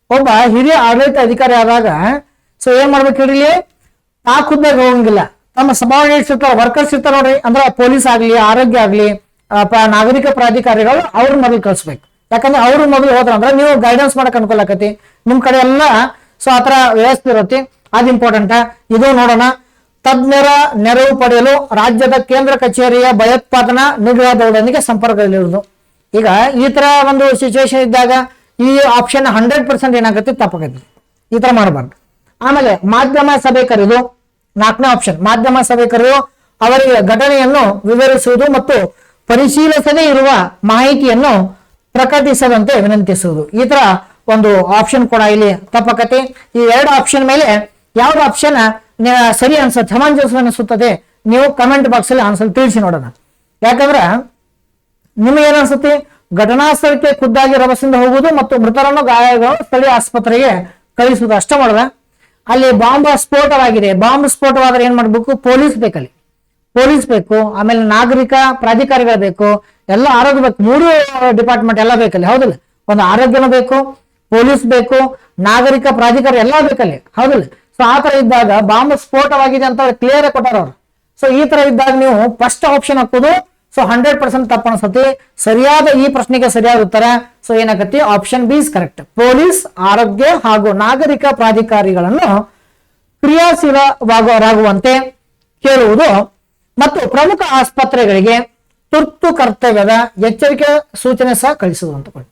ಒಬ್ಬ ಹಿರಿಯ ಆಡಳಿತ ಅಧಿಕಾರಿ ಆದಾಗ ಸೊ ಏನ್ ಮಾಡ್ಬೇಕು ಹೇಳಿ? ಆ ಖುದ್ದಾಗಿ ಹೋಗಂಗಿಲ್ಲ. ನಮ್ಮ ಸಬಾರ್ಡಿನೇಟ್ಸ್ ಇರ್ತಾರೆ, ವರ್ಕರ್ಸ್ ಇರ್ತಾರೆ ನೋಡ್ರಿ, ಅಂದ್ರೆ ಪೊಲೀಸ್ ಆಗ್ಲಿ, ಆರೋಗ್ಯ ಆಗ್ಲಿ, ನಾಗರಿಕ ಪ್ರಾಧಿಕಾರಿಗಳು ಅವ್ರ ಮೊದಲು ಕಳಿಸ್ಬೇಕು. ಯಾಕಂದ್ರೆ ಅವ್ರ ಮೊದಲು ಹೋದ್ರಂದ್ರೆ ನೀವು ಗೈಡೆನ್ಸ್ ಮಾಡಕ್ ಅನುಕೂಲ ಆಕತಿ. ನಿಮ್ ಕಡೆ ಎಲ್ಲ ಸೊ ಆತರ ವ್ಯವಸ್ಥೆ ಇರುತ್ತೆ. ಅದು ಇಂಪಾರ್ಟೆಂಟ್. ಇದು ನೋಡೋಣ. ತಜ್ಞರ ನೆರವು ಪಡೆಯಲು ರಾಜ್ಯದ ಕೇಂದ್ರ ಕಚೇರಿಯ ಭಯೋತ್ಪಾದನಾ ನಿಗ್ರಹ ದಳದೊಂದಿಗೆ ಸಂಪರ್ಕದಲ್ಲಿರುವುದು. ಈಗ ಈ ತರ ಒಂದು ಸಿಚುವೇಶನ್ ಇದ್ದಾಗ ಈ ಆಪ್ಷನ್ 100% ಏನಾಗುತ್ತೆ? ತಪ್ಪಾಗತ್ತೆ. ಈ ತರ ಮಾಡಬಾರ್ದು. ಆಮೇಲೆ ಮಾಧ್ಯಮ ಸಭೆ ಕರೆದು, 4ನೇ ಆಪ್ಷನ್, ಮಾಧ್ಯಮ ಸಭೆ ಕರೆದು ಅವರಿಗೆ ಘಟನೆಯನ್ನು ವಿವರಿಸುವುದು ಮತ್ತು ಪರಿಶೀಲಿಸದೇ ಇರುವ ಮಾಹಿತಿಯನ್ನು ಪ್ರಕಟಿಸದಂತೆ ವಿನಂತಿಸುವುದು. ಈ ತರ ಒಂದು ಆಪ್ಷನ್ ಕೂಡ ಇಲ್ಲಿ ತಪ್ಪಾಕತೆ. ಈ 2 ಆಪ್ಷನ್ ಮೇಲೆ ಯಾವ್ದು ಆಪ್ಷನ್ ಸರಿ ಅನ್ಸುತ್ತೆ, ಸಮಂಜಸ ಅನಿಸುತ್ತದೆ, ನೀವು ಕಮೆಂಟ್ ಬಾಕ್ಸ್ ಅಲ್ಲಿ ಆನ್ಸರ್ ತಿಳಿಸಿ ನೋಡೋಣ. ಯಾಕಂದ್ರ ನಿಮ್ಗೆ ಏನ್ ಅನ್ಸುತ್ತೆ? ಘಟನಾ ಸ್ಥಳಕ್ಕೆ ಖುದ್ದಾಗಿ ರಭಸದಿಂದ ಹೋಗುವುದು ಮತ್ತು ಮೃತರನ್ನು ಗಾಯಗಳು ಸ್ಥಳೀಯ ಆಸ್ಪತ್ರೆಗೆ ಕಳಿಸುವುದು ಅಷ್ಟೇ ಮಾಡದ. ಅಲ್ಲಿ ಬಾಂಬ್ ಸ್ಫೋಟವಾಗಿದೆ, ಬಾಂಬ್ ಸ್ಫೋಟವಾದ್ರೆ ಏನ್ ಮಾಡ್ಬೇಕು, ಪೊಲೀಸ್ ಬೇಕಲ್ಲಿ, ಪೊಲೀಸ್ ಬೇಕು, ಆಮೇಲೆ ನಾಗರಿಕ ಪ್ರಾಧಿಕಾರಿಗಳು ಬೇಕು, ಎಲ್ಲ ಆರೋಗ್ಯ ಬೇಕು, 3 ಡಿಪಾರ್ಟ್ಮೆಂಟ್ ಎಲ್ಲ ಬೇಕಲ್ಲಿ, ಹೌದಿಲ್ಲ. ಒಂದು ಆರೋಗ್ಯನೂ ಬೇಕು, ಪೊಲೀಸ್ ಬೇಕು, ನಾಗರಿಕ ಪ್ರಾಧಿಕಾರ ಎಲ್ಲ ಬೇಕಲ್ಲಿ, ಹೌದಿಲ್ಲ. ಸೊ ಆ ತರ ಇದ್ದಾಗ ಬಾಂಬ್ ಸ್ಫೋಟವಾಗಿದೆ ಅಂತ ಕ್ಲಿಯರ್ ಕೊಟ್ಟಾರ ಅವ್ರು. ಸೊ ಈ ತರ ಇದ್ದಾಗ ನೀವು ಫಸ್ಟ್ ಆಪ್ಷನ್ ಹಾಕೋದು. ಸೊ 100% ತಪ್ಪ ಅನ್ಸತಿ. ಸರಿಯಾದ ಈ ಪ್ರಶ್ನೆಗೆ ಸರಿಯಾದ ಉತ್ತರ ಸೊ ಏನಾಗತ್ತೆ, option B is correct. Police, ಆರೋಗ್ಯ ಹಾಗೂ ನಾಗರಿಕ ಪ್ರಾಧಿಕಾರಿಗಳನ್ನು ಕ್ರಿಯಾಶೀಲರಾಗುವಂತೆ ಕೇಳುವುದು ಮತ್ತು ಪ್ರಮುಖ ಆಸ್ಪತ್ರೆಗಳಿಗೆ ತುರ್ತು ಕರ್ತವ್ಯದ ಎಚ್ಚರಿಕೆ ಸೂಚನೆ ಸಹ ಕಳಿಸುವುದು ಅಂತ ಕೊಡಿ.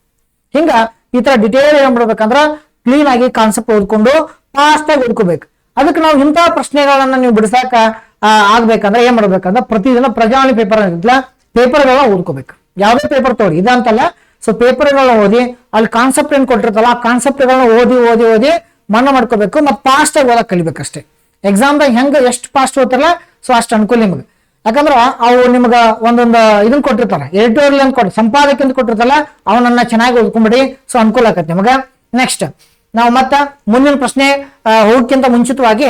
ಹಿಂಗ ಈ ತರ ಡಿಟೇಲ್ ಏನ್ ಮಾಡ್ಬೇಕಂದ್ರ ಕ್ಲೀನ್ ಆಗಿ ಕಾನ್ಸೆಪ್ಟ್ ಓದ್ಕೊಂಡು ಫಾಸ್ಟ್ ಆಗಿ ಓದ್ಕೋಬೇಕು. ಅದಕ್ಕೆ ನಾವು ಇಂತಹ ಪ್ರಶ್ನೆಗಳನ್ನ ನೀವು ಬಿಡಿಸಾಕ ಆಗ್ಬೇಕಂದ್ರೆ ಏನ್ ಮಾಡ್ಬೇಕಂದ್ರೆ ಪ್ರತಿದಿನ ಪ್ರಜಾವಾಣಿ ಪೇಪರ್ ಇರ್ತಲ್ಲ, ಪೇಪರ್ಗಳನ್ನ ಓದ್ಕೋಬೇಕು. ಯಾವ್ದೇ ಪೇಪರ್ ತಗೊಳ್ಳಿ, ಇದಂತಲ್ಲ. ಸೊ ಪೇಪರ್ಗಳನ್ನ ಓದಿ ಅಲ್ಲಿ ಕಾನ್ಸೆಪ್ಟ್ ಏನ್ ಕೊಟ್ಟಿರ್ತಲ್ಲ ಆ ಕಾನ್ಸೆಪ್ಟ್ಗಳನ್ನ ಓದಿ ಓದಿ ಓದಿ ಮನ್ನ ಮಾಡ್ಕೋಬೇಕು. ಮತ್ತೆ ಫಾಸ್ಟ್ ಆಗಿ ಓದಕ್ ಕಲಿಬೇಕಷ್ಟೇ. ಎಕ್ಸಾಮ್ದಾಗ ಹೆಂಗ ಎಷ್ಟು ಫಾಸ್ಟ್ ಓದ್ತಾರಲ್ಲ ಸೊ ಅಷ್ಟು ಅನುಕೂಲ ನಿಮ್ಗೆ. ಯಾಕಂದ್ರ ಅವು ನಿಮ್ಗ ಒಂದೊಂದು ಇದನ್ನ ಕೊಟ್ಟಿರ್ತಾರ, ಎಡಿಟೋರಿಯಲ್ ಅಂತ ಕೊಟ್ಟು ಸಂಪಾದಕ ಅಂತ ಕೊಟ್ಟಿರ್ತಲ್ಲ, ಅವನನ್ನ ಚೆನ್ನಾಗಿ ಓದ್ಕೊಂಡ್ಬಿಡಿ. ಸೊ ಅನುಕೂಲ ಆಗತ್ತೆ ನಿಮಗ. ನೆಕ್ಸ್ಟ್ ನಾವು ಮತ್ತ ಮುಂದಿನ ಪ್ರಶ್ನೆ ಹೋಗಕ್ಕಿಂತ ಮುಂಚಿತವಾಗಿ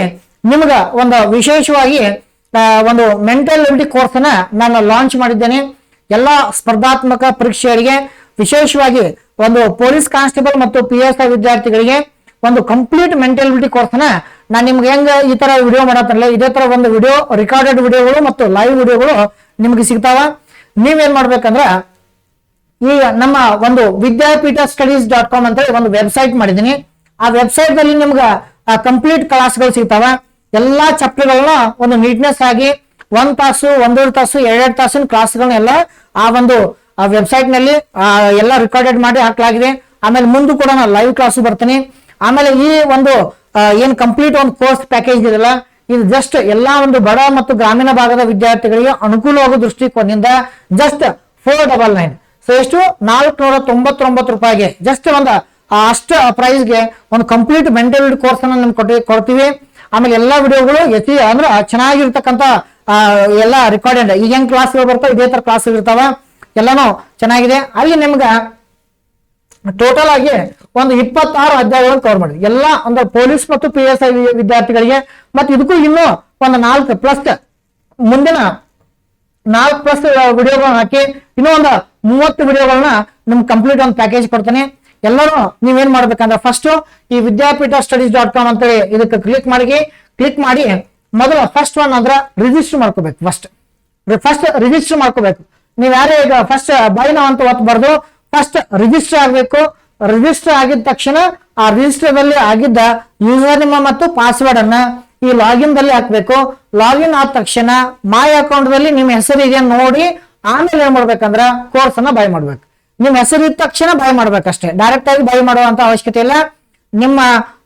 ನಿಮ್ಗ ಒಂದು ವಿಶೇಷವಾಗಿ ಒಂದು ಮೆಂಟಲ್ ಎಬಿಲಿಟಿ ಕೋರ್ಸ್ ಅನ್ನ ನಾನು ಲಾಂಚ್ ಮಾಡಿದ್ದೇನೆ. ಎಲ್ಲಾ ಸ್ಪರ್ಧಾತ್ಮಕ ಪರೀಕ್ಷೆಗಳಿಗೆ, ವಿಶೇಷವಾಗಿ ಒಂದು ಪೊಲೀಸ್ ಕಾನ್ಸ್ಟೇಬಲ್ ಮತ್ತು PSI ವಿದ್ಯಾರ್ಥಿಗಳಿಗೆ ಒಂದು ಕಂಪ್ಲೀಟ್ ಮೆಂಟಲ್ ಎಬಿಲಿಟಿ ಕೋರ್ಸ್ ನ ನಾನು ನಿಮ್ಗೆ ಹೆಂಗ ಈ ತರ ವಿಡಿಯೋ ಮಾಡತ್ತಲ್ಲ, ಇದೇ ತರ ಒಂದು ವಿಡಿಯೋ, ರೆಕಾರ್ಡೆಡ್ ವಿಡಿಯೋಗಳು ಮತ್ತು ಲೈವ್ ವಿಡಿಯೋಗಳು ನಿಮ್ಗೆ ಸಿಗ್ತಾವ. ನೀವೇನ್ ಮಾಡ್ಬೇಕಂದ್ರ ಈ ನಮ್ಮ ಒಂದು vidyapitastudies.com ಅಂತ ಒಂದು ವೆಬ್ಸೈಟ್ ಮಾಡಿದೀನಿ. ಆ ವೆಬ್ಸೈಟ್ ನಲ್ಲಿ ನಿಮ್ಗ ಕಂಪ್ಲೀಟ್ ಕ್ಲಾಸ್ಗಳು ಸಿಗ್ತಾವ. ಎಲ್ಲಾ ಚಾಪ್ಟರ್ಗಳನ್ನ ಒಂದು ನೀಟ್ನೆಸ್ ಆಗಿ 1 ತಾಸು, 1.5 ತಾಸು, 2 ತಾಸಿನ ಕ್ಲಾಸ್ಗಳನ್ನ ಎಲ್ಲ ಆ ಒಂದು ವೆಬ್ಸೈಟ್ ನಲ್ಲಿ ಎಲ್ಲ ರೆಕಾರ್ಡೆಡ್ ಮಾಡಿ ಹಾಕಲಾಗಿದೆ. ಆಮೇಲೆ ಮುಂದೆ ಕೂಡ ನಾನು ಲೈವ್ ಕ್ಲಾಸ್ ಬರ್ತೀನಿ. ಆಮೇಲೆ ಈ ಒಂದು ಏನ್ ಕಂಪ್ಲೀಟ್ ಒಂದು ಕೋರ್ಸ್ ಪ್ಯಾಕೇಜ್ ಇದೆಯಲ್ಲ, ಇದು ಜಸ್ಟ್ ಎಲ್ಲಾ ಒಂದು ಬಡ ಮತ್ತು ಗ್ರಾಮೀಣ ಭಾಗದ ವಿದ್ಯಾರ್ಥಿಗಳಿಗೆ ಅನುಕೂಲವಾಗೋ ದೃಷ್ಟಿಕೋನದಿಂದ ಜಸ್ಟ್ 499. ಸೊ ಎಷ್ಟು, 499 ರೂಪಾಯಿಗೆ ಜಸ್ಟ್ ಒಂದು ಅಷ್ಟ ಪ್ರೈಸ್ಗೆ ಒಂದು ಕಂಪ್ಲೀಟ್ ಮೆಂಟಲ್ ಕೋರ್ಸ್ ಅನ್ನ ನಮ್ಗೆ ಕೊಡ್ತೀವಿ. ಆಮೇಲೆ ಎಲ್ಲಾ ವಿಡಿಯೋಗಳು ಅಂದ್ರೆ ಚೆನ್ನಾಗಿರ್ತಕ್ಕಂಥ ಎಲ್ಲ ರೆಕಾರ್ಡೆಡ್ ಈಗ ಹೆಂಗ್ ಕ್ಲಾಸ್ಗಳು ಬರ್ತಾವ ಇದೇ ತರ ಕ್ಲಾಸ್ ಇರ್ತಾವ, ಎಲ್ಲಾನು ಚೆನ್ನಾಗಿದೆ. ಅಲ್ಲಿ ನಿಮ್ಗ ಟೋಟಲ್ ಆಗಿ ಒಂದು 26 ಅಧ್ಯಾಯಗಳನ್ನು ಕವರ್ ಮಾಡಿದ್ವಿ. ಎಲ್ಲ ಅಂದ್ರೆ ಪೊಲೀಸ್ ಮತ್ತು PSI ವಿದ್ಯಾರ್ಥಿಗಳಿಗೆ. ಮತ್ತೆ ಇದಕ್ಕೂ ಇನ್ನೂ ಒಂದು 4+ ಮುಂದಿನ 4+ ವಿಡಿಯೋಗಳನ್ನ ಹಾಕಿ ಇನ್ನೂ ಒಂದು 30 ವಿಡಿಯೋಗಳನ್ನ ನಿಮ್ಗೆ ಕಂಪ್ಲೀಟ್ ಒಂದು ಪ್ಯಾಕೇಜ್ ಕೊಡ್ತೇನೆ. ಎಲ್ಲರೂ ನೀವೇನ್ ಮಾಡ್ಬೇಕಂದ್ರೆ ಫಸ್ಟ್ ಈ vidyapitastudies.com ಅಂತ ಇದಕ್ಕೆ ಕ್ಲಿಕ್ ಮಾಡಿ ಮೊದಲು ಫಸ್ಟ್ ಒನ್ ಅಂದ್ರೆ ರಿಜಿಸ್ಟರ್ ಮಾಡ್ಕೋಬೇಕು. ಫಸ್ಟ್ ರಿಜಿಸ್ಟರ್ ಮಾಡ್ಕೋಬೇಕು. ನೀವ್ ಯಾರೇ ಈಗ ಫಸ್ಟ್ ಬೈ ನೌ ಅಂತ ಒತ್ತಬಾರ್ದು, ಫಸ್ಟ್ ರಿಜಿಸ್ಟರ್ ಆಗ್ಬೇಕು. ರಿಜಿಸ್ಟರ್ ಆಗಿದ ತಕ್ಷಣ ಆ ರಿಜಿಸ್ಟರ್ ದಲ್ಲಿ ಆಗಿದ್ದ ಯೂಸರ್ ನೇಮ್ ಮತ್ತು ಪಾಸ್ವರ್ಡ್ ಅನ್ನ ಈ ಲಾಗಿನ್ ದಲ್ಲಿ ಹಾಕ್ಬೇಕು. ಲಾಗಿನ್ ಆದ ತಕ್ಷಣ ಮೈ ಅಕೌಂಟ್ ದಲ್ಲಿ ನಿಮ್ಮ ಹೆಸರು ಇದೆ ನೋಡಿ ಆಮೇಲೆ ಏನ್ ಮಾಡ್ಬೇಕಂದ್ರ ಕೋರ್ಸ್ ಅನ್ನ ಬೈ ಮಾಡ್ಬೇಕು. ನಿಮ್ ಹೆಸರು ಇದ್ದ ತಕ್ಷಣ ಬೈ ಮಾಡ್ಬೇಕಷ್ಟೇ, ಡೈರೆಕ್ಟ್ ಆಗಿ ಬೈ ಮಾಡುವಂತ ಅವಶ್ಯಕತೆ ಇಲ್ಲ. ನಿಮ್ಮ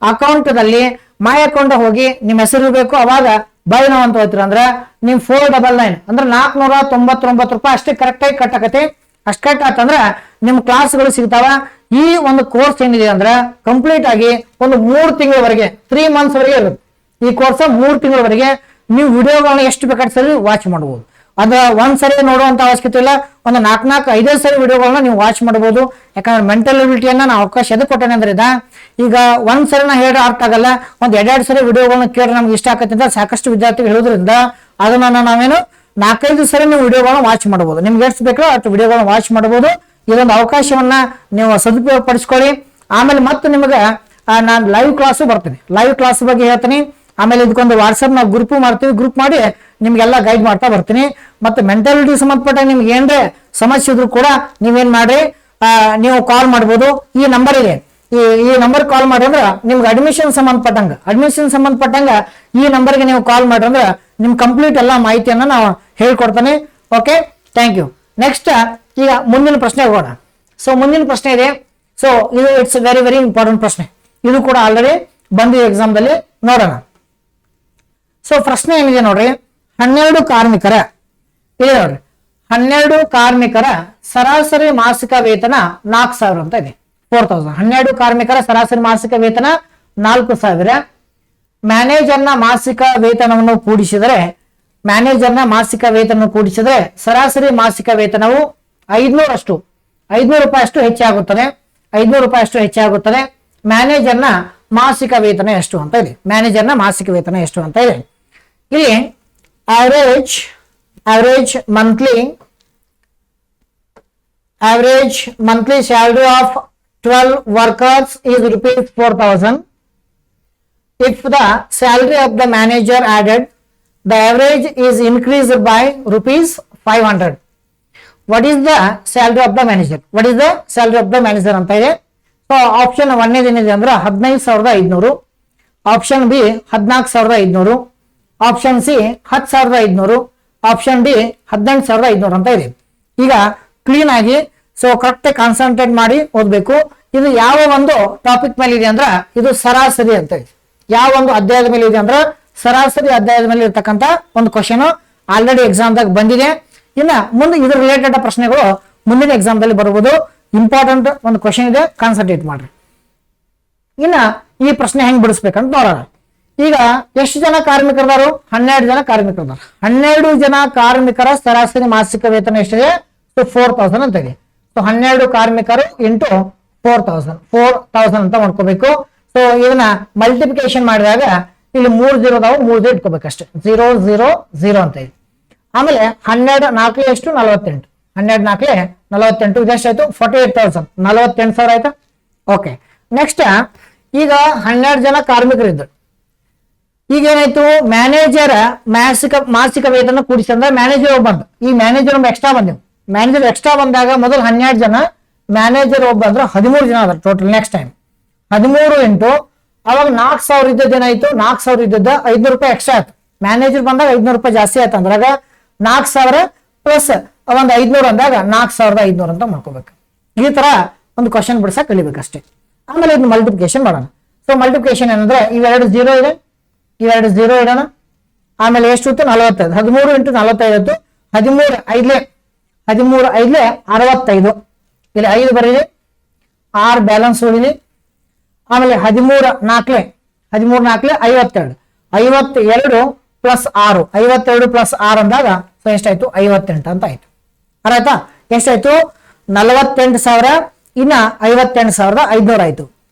ಅಕೌಂಟ್ ದಲ್ಲಿ ಮೈ ಅಕೌಂಟ್ ಹೋಗಿ ನಿಮ್ ಹೆಸರು ಇರಬೇಕು. ಅವಾಗ ಬೈ ನೌ ಅಂತ ಹೋಗ್ತೀರ ಅಂದ್ರ ನಿಮ್ 499 ಅಂದ್ರೆ 499 ರೂಪಾಯಿ ಅಷ್ಟೇ ಕರೆಕ್ಟ್ ಆಗಿ ಕಟ್ ಆಗತ್ತೆ. ಅಷ್ಟು ಕಟ್ ಆತಂದ್ರ ನಿಮ್ ಕ್ಲಾಸ್ಗಳು ಸಿಗ್ತಾವ. ಈ ಒಂದು ಕೋರ್ಸ್ ಏನಿದೆ ಅಂದ್ರ ಕಂಪ್ಲೀಟ್ ಆಗಿ ಒಂದು 3 ತಿಂಗಳವರೆಗೆ 3 ಮಂತ್ಸ್ ವರೆಗೆ ಇರುತ್ತೆ. ಈ ಕೋರ್ಸ್ 3 ತಿಂಗಳವರೆಗೆ ನೀವು ವಿಡಿಯೋಗಳನ್ನ ಎಷ್ಟು ಬೇಕಾದ್ರೆ ಸರಿ ವಾಚ್ ಮಾಡಬಹುದು. ಅದ ಒಂದ್ಸರಿ ನೋಡುವಂತ ಅವಶ್ಯಕತೆ ಇಲ್ಲ, ಒಂದು 4-5 ಸರಿ ವಿಡಿಯೋಗಳನ್ನ ನೀವು ವಾಚ್ ಮಾಡಬಹುದು. ಯಾಕಂದ್ರೆ ಮೆಂಟಲ್ ಎಬಿಲಿಟಿಯನ್ನ ನಾವು ಅವಕಾಶ ಎದಕ್ಕೆ ಕೊಟ್ಟೇನೆ ಅಂದ್ರೆ ಈಗ ಒಂದ್ಸರಿ ನಾ ಹೇಳಿ ಅರ್ಥ ಆಗಲ್ಲ, ಒಂದ್ 2 ಸರಿ ವಿಡಿಯೋಗಳನ್ನ ಕೇಳಿ ನಮ್ಗೆ ಇಷ್ಟ ಆಗತ್ತೆ ಅಂತ ಸಾಕಷ್ಟು ವಿದ್ಯಾರ್ಥಿಗಳು ಹೇಳೋದ್ರಿಂದ ಅದನ್ನ ನಾವೇನು 4-5 ಸರಿ ನೀವು ವಿಡಿಯೋಗಳನ್ನ ವಾಚ್ ಮಾಡಬಹುದು. ನಿಮ್ಗೆ ಎಷ್ಟು ಬೇಕೋ ಅಷ್ಟು ವಿಡಿಯೋಗಳನ್ನ ವಾಚ್ ಮಾಡಬಹುದು. ಇದೊಂದು ಅವಕಾಶವನ್ನ ನೀವು ಸದುಪಯೋಗ ಪಡಿಸ್ಕೊಳ್ಳಿ. ಆಮೇಲೆ ಮತ್ತೆ ನಿಮಗೆ ನಾನು ಲೈವ್ ಕ್ಲಾಸು ಬರ್ತೀನಿ, ಲೈವ್ ಕ್ಲಾಸ್ ಬಗ್ಗೆ ಹೇಳ್ತೀನಿ. ಆಮೇಲೆ ಇದಕ್ಕೊಂದು ವಾಟ್ಸ್ಆಪ್ ನಾವು ಗ್ರೂಪ್ ಮಾಡ್ತೀವಿ, ಗ್ರೂಪ್ ಮಾಡಿ ನಿಮ್ಗೆಲ್ಲ ಗೈಡ್ ಮಾಡ್ತಾ ಬರ್ತೀನಿ. ಮತ್ತೆ ಮೆಂಟಾಲಿಟಿ ಸಂಬಂಧಪಟ್ಟ ನಿಮ್ಗೆ ಏನ್ರೆ ಸಮಸ್ಯೆ ಇದ್ರು ಕೂಡ ನೀವೇನ್ ಮಾಡ್ರಿ, ನೀವು ಕಾಲ್ ಮಾಡ್ಬೋದು. ಈ ನಂಬರ್ ಇದೆ, ಈ ನಂಬರ್ ಕಾಲ್ ಮಾಡಿ ಅಂದ್ರೆ ನಿಮ್ಗೆ ಅಡ್ಮಿಷನ್ ಸಂಬಂಧಪಟ್ಟಂಗ ಈ ನಂಬರ್ಗೆ ನೀವು ಕಾಲ್ ಮಾಡ್ರಿ ಅಂದ್ರೆ ನಿಮ್ ಕಂಪ್ಲೀಟ್ ಎಲ್ಲ ಮಾಹಿತಿಯನ್ನ ನಾವು ಹೇಳ್ಕೊಡ್ತಾನೆ. Okay, thank you. ನೆಕ್ಸ್ಟ್ ಈಗ ಮುಂದಿನ ಪ್ರಶ್ನೆ ಹೋಗೋಣ. ಸೊ ಮುಂದಿನ ಪ್ರಶ್ನೆ ಇದೆ. ಸೊ ಇದು ಇಟ್ಸ್ ವೆರಿ ವೆರಿ ಇಂಪಾರ್ಟೆಂಟ್ ಪ್ರಶ್ನೆ. ಇದು ಕೂಡ ಆಲ್ರೆಡಿ ಬಂದಿದೆ ಎಕ್ಸಾಮ್ ದಲ್ಲಿ, ನೋಡೋಣ. ಸೊ ಪ್ರಶ್ನೆ ಏನಿದೆ ನೋಡ್ರಿ, 12 ಕಾರ್ಮಿಕರ ಇದೆ ನೋಡ್ರಿ, 12 ಕಾರ್ಮಿಕರ ಸರಾಸರಿ ಮಾಸಿಕ ವೇತನ 4,000 ಅಂತ ಇದೆ. 4,000. 12 ಕಾರ್ಮಿಕರ ಸರಾಸರಿ ಮಾಸಿಕ ವೇತನ 4,000. ಮ್ಯಾನೇಜರ್ನ ಮಾಸಿಕ ವೇತನವನ್ನು ಕೂಡಿಸಿದರೆ ಸರಾಸರಿ ಮಾಸಿಕ ವೇತನವು 500 ಅಷ್ಟು ರೂಪಾಯಿ ಅಷ್ಟು ಹೆಚ್ಚಾಗುತ್ತದೆ. 500 ರೂಪಾಯಿ ಅಷ್ಟು ಹೆಚ್ಚಾಗುತ್ತದೆ. ಮ್ಯಾನೇಜರ್ನ ಮಾಸಿಕ ವೇತನ ಎಷ್ಟು ಅಂತ ಇದೆ. ಮ್ಯಾನೇಜರ್ನ ಮಾಸಿಕ ವೇತನ ಎಷ್ಟು ಅಂತ ಇದೆ. ಇಲ್ಲಿ average monthly salary of 12 workers is rupees 4,000. If the salary of the manager added, the average is increased by rupees 500. What is the salary of the manager? What is the salary of the manager ಅಂತ ಇದೆ. So option 1 ಏನಿದೆ ಅಂದ್ರೆ 15,500, option B 14,500, option C 10,500, option D 18,500 ಅಂತ ಇದೆ. ಈಗ clean ಆಗಿ so correct concentrate ಮಾಡಿ ಓದ್ಬೇಕು. ಇದು ಯಾವ ಒಂದು ಟಾಪಿಕ್ ಮೇಲೆ ಇದೆ ಅಂದ್ರೆ ಇದು ಸರಾಸರಿ ಅಂತ ಇದೆ. ಯಾವ ಒಂದು ಅಧ್ಯಾಯದ ಮೇಲೆ ಇದೆ ಅಂದ್ರೆ ಸರಾಸರಿ ಅಧ್ಯಾಯದ ಮೇಲೆ ಇರ್ತಕ್ಕಂಥ ಒಂದು ಕ್ವಶನ್ ಆಲ್ರೆಡಿ ಎಕ್ಸಾಮ್ದಾಗ ಬಂದಿದೆ. ಇನ್ನ ಮುಂದೆ ಇದ್ರ ರಿಲೇಟೆಡ್ ಪ್ರಶ್ನೆಗಳು ಮುಂದಿನ ಎಕ್ಸಾಮ್ ದಲ್ಲಿ ಬರಬಹುದು. ಇಂಪಾರ್ಟೆಂಟ್ ಒಂದು ಕ್ವಶನ್ ಇದೆ, ಕಾನ್ಸಂಟ್ರೇಟ್ ಮಾಡ್ರಿ. ಇನ್ನ ಈ ಪ್ರಶ್ನೆ ಹೆಂಗ್ ಬಿಡಿಸ್ಬೇಕಂತ ನೋಡೋಣ. ಈಗ ಎಷ್ಟು ಜನ ಕಾರ್ಮಿಕರದಾರು? 12 ಜನ ಕಾರ್ಮಿಕರದಾರ. 12 ಜನ ಕಾರ್ಮಿಕರ ಸರಾಸರಿ ಮಾಸಿಕ ವೇತನ ಎಷ್ಟಿದೆ? 4,000 ಅಂತ ಇದೆ. ಸೊ 12 ಕಾರ್ಮಿಕರು ಇಂಟು 4,000 ಅಂತ ಮಾಡ್ಕೋಬೇಕು. ಸೊ ಇದನ್ನ ಮಲ್ಟಿಪ್ಲಿಕೇಶನ್ ಮಾಡಿದಾಗ ಇಲ್ಲಿ 3 0 ಅದಾವು, 3 0 ಇಟ್ಕೋಬೇಕಷ್ಟೇ. 0 0 0 ಅಂತ ಇದೆ. ಆಮೇಲೆ 12 4 ಎಷ್ಟು? 48. 12 4 48. ಇದೆಷ್ಟಾಯ್ತು? 48,000. 48,000 ಆಯ್ತಾ? ಓಕೆ. ನೆಕ್ಸ್ಟ್ ಈಗ 12 ಜನ ಕಾರ್ಮಿಕರು ಇದ್ರು. ಈಗ ಏನಾಯ್ತು? ಮ್ಯಾನೇಜರ್ ಮಾಸಿಕ ವೇತನ ಕೂಡಿಸಿದ್ರೆ ಮ್ಯಾನೇಜರ್ ಒಬ್ಬ ಬಂದ. ಈ ಮ್ಯಾನೇಜರ್ ಒಬ್ಬ ಎಕ್ಸ್ಟ್ರಾ ಬಂದ. ಮ್ಯಾನೇಜರ್ ಎಕ್ಸ್ಟ್ರಾ ಬಂದಾಗ ಮೊದಲು 12 ಜನ, ಮ್ಯಾನೇಜರ್ ಒಬ್ಬ ಅಂದ್ರೆ 13 ಜನ ಅದ ಟೋಟಲ್. ನೆಕ್ಸ್ಟ್ ಟೈಮ್ 13 ಇಂಟು ಅವಾಗ 4,000 ಇದ್ದದ್ದು ಏನಾಯ್ತು? 4,000 ಇದ್ದದ್ದು 500 ರೂಪಾಯಿ ಎಕ್ಸ್ಟ್ರಾ ಆಯ್ತು. ಮ್ಯಾನೇಜರ್ ಬಂದಾಗ 500 ರೂಪಾಯಿ ಜಾಸ್ತಿ ಆಯ್ತು. ಅಂದ್ರಾಗ 4,000 ಪ್ಲಸ್ ಒಂದು 500 ಅಂದಾಗ 4,500 ಅಂತ ಮಾಡ್ಕೋಬೇಕು. ಈ ತರ ಒಂದು ಕ್ವಶನ್ ಬಿಡ್ಸಕ್ ಕಲಿಬೇಕಷ್ಟೇ. ಆಮೇಲೆ ಇದನ್ನ ಮಲ್ಟಿಪ್ಲಿಕೇಶನ್ ಮಾಡೋಣ. ಸೊ ಮಲ್ಟಿಪ್ಲಿಕೇಶನ್ ಏನಂದ್ರೆ ಇವೆರಡು 0 ಇದೆ, ಇವೆರಡು 0 ಇಡೋಣ. ಆಮೇಲೆ ಎಷ್ಟು ಇತ್ತು? 45. 13 ಇಂಟು 45 13 5 65. ಇಲ್ಲಿ 5 ಬರೀಲಿ, 6 ಬ್ಯಾಲೆನ್ಸ್ ಉಳಿಲಿ. ಆಮೇಲೆ 13 4 52. 52 ಪ್ಲಸ್ 6, 52 ಪ್ಲಸ್ 6 ಅಂದಾಗ ಸೊ ಎಷ್ಟಾಯ್ತು? 58 ಅಂತ ಆಯ್ತು. ಅರ್ಥ? ಎಷ್ಟಾಯ್ತು? 48,000 ಇನ್ನ 58,500 ಆಯ್ತು.